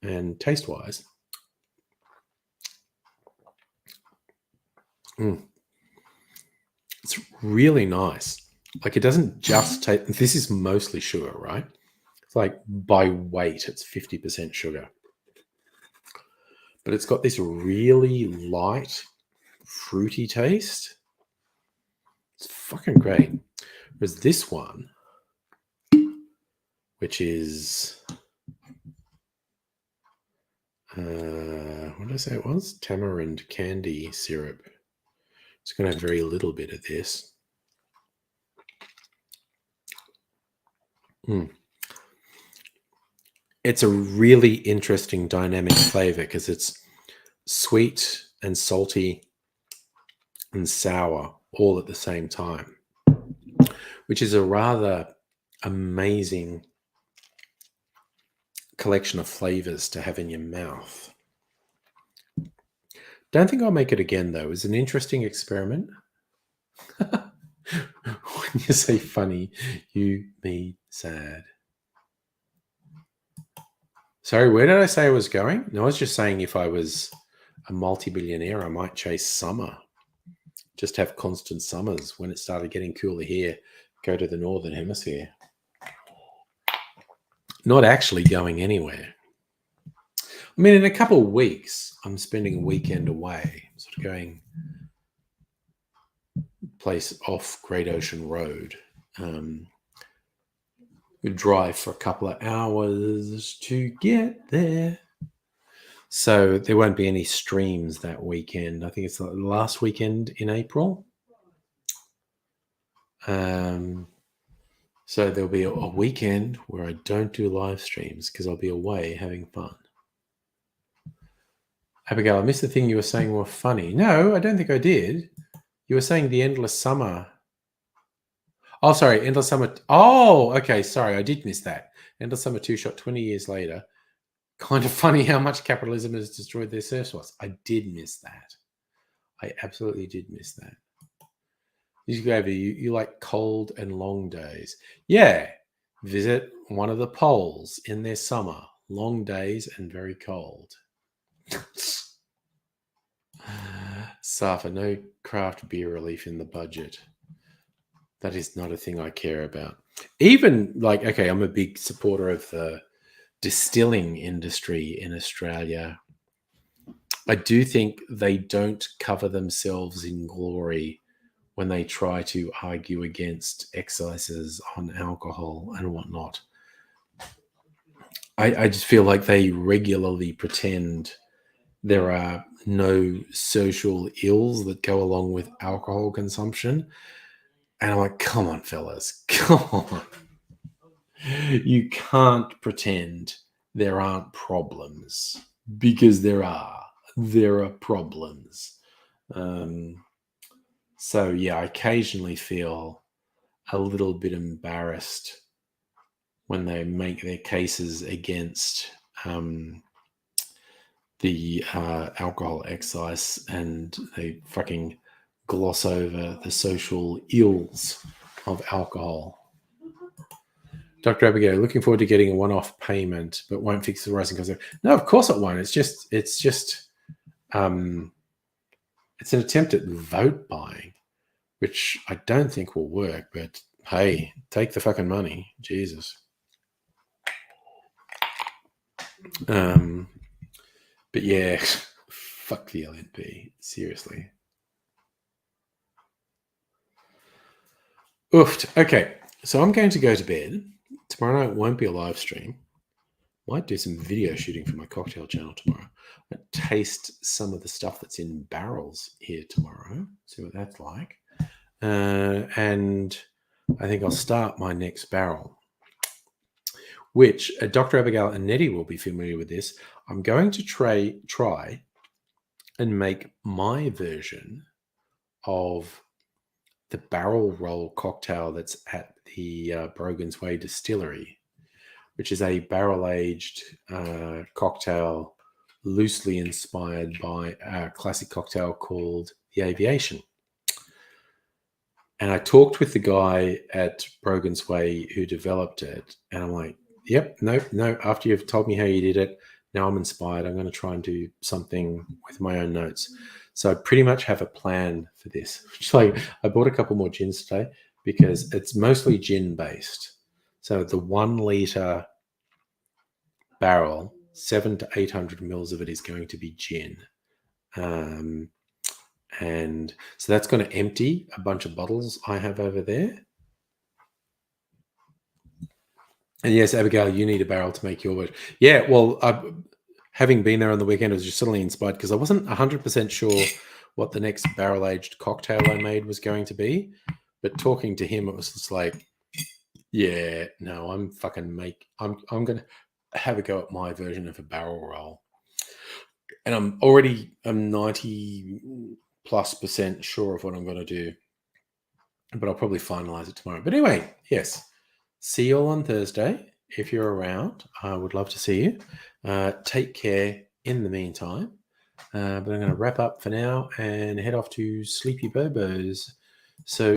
and taste-wise, it's really nice. Like, it doesn't just taste... This is mostly sugar, right? It's like, by weight, it's 50% sugar. But it's got this really light, fruity taste. It's fucking great. Whereas this one, which is... what did I say it was? Tamarind candy syrup. It's going to have very little bit of this. It's a really interesting dynamic flavor because it's sweet and salty and sour all at the same time, which is a rather amazing collection of flavors to have in your mouth. Don't think I'll make it again, though. It's an interesting experiment. When you say funny, you mean sad. Sorry, where did I say I was going? No, I was just saying if I was a multi-billionaire, I might chase summer. Just have constant summers. When it started getting cooler here, go to the northern hemisphere. Not actually going anywhere. I mean, in a couple of weeks, I'm spending a weekend away. I'm sort of going place off Great Ocean Road. We drive for a couple of hours to get there. So there won't be any streams that weekend. I think it's the last weekend in April. So there'll be a weekend where I don't do live streams because I'll be away having fun. Abigail, I missed the thing you were saying were funny. No, I don't think I did. You were saying the Endless Summer. Oh, sorry, Endless Summer. Oh, okay, sorry, I did miss that. Endless Summer 2 shot 20 years later. Kind of funny how much capitalism has destroyed their surf spots. I did miss that. I absolutely did miss that. You like cold and long days. Yeah, visit one of the poles in their summer. Long days and very cold. Safa, no craft beer relief in the budget. That is not a thing I care about. Even like, okay, I'm a big supporter of the distilling industry in Australia. I do think they don't cover themselves in glory when they try to argue against excises on alcohol and whatnot. I just feel like they regularly pretend there are no social ills that go along with alcohol consumption. And I'm like, come on, fellas, come on. You can't pretend there aren't problems because there are. There are problems. So, yeah, I occasionally feel a little bit embarrassed when they make their cases against the alcohol excise and they fucking gloss over the social ills of alcohol. Dr. Abigail, looking forward to getting a one-off payment, but won't fix the rising cost. No, of course it won't. It's just it's an attempt at vote buying, which I don't think will work. But hey, take the fucking money, Jesus. But yeah, fuck the LNP, seriously. Oofed. Okay, so I'm going to go to bed. Tomorrow night won't be a live stream. Might do some video shooting for my cocktail channel tomorrow. I taste some of the stuff that's in barrels here tomorrow. See what that's like. And I think I'll start my next barrel, which Dr. Abigail and Nettie will be familiar with this. I'm going to try and make my version of the barrel roll cocktail that's at the Brogan's Way Distillery, which is a barrel-aged cocktail loosely inspired by a classic cocktail called the Aviation. And I talked with the guy at Brogan's Way who developed it, and I'm like, yep, no, after you've told me how you did it, now I'm inspired. I'm going to try and do something with my own notes. So I pretty much have a plan for this. Like, I bought a couple more gins today because it's mostly gin based. So the 1 litre barrel, 700 to 800 mils of it is going to be gin. And so that's going to empty a bunch of bottles I have over there. And yes, Abigail, you need a barrel to make your version. Yeah, well, having been there on the weekend, I was just suddenly inspired because I wasn't 100% sure what the next barrel-aged cocktail I made was going to be. But talking to him, it was just like, yeah, no, I'm going to have a go at my version of a barrel roll. And I'm 90+% sure of what I'm going to do. But I'll probably finalize it tomorrow. But anyway, yes. See you all on Thursday. If you're around, I would love to see you. Take care in the meantime. But I'm going to wrap up for now and head off to Sleepy Bobos. So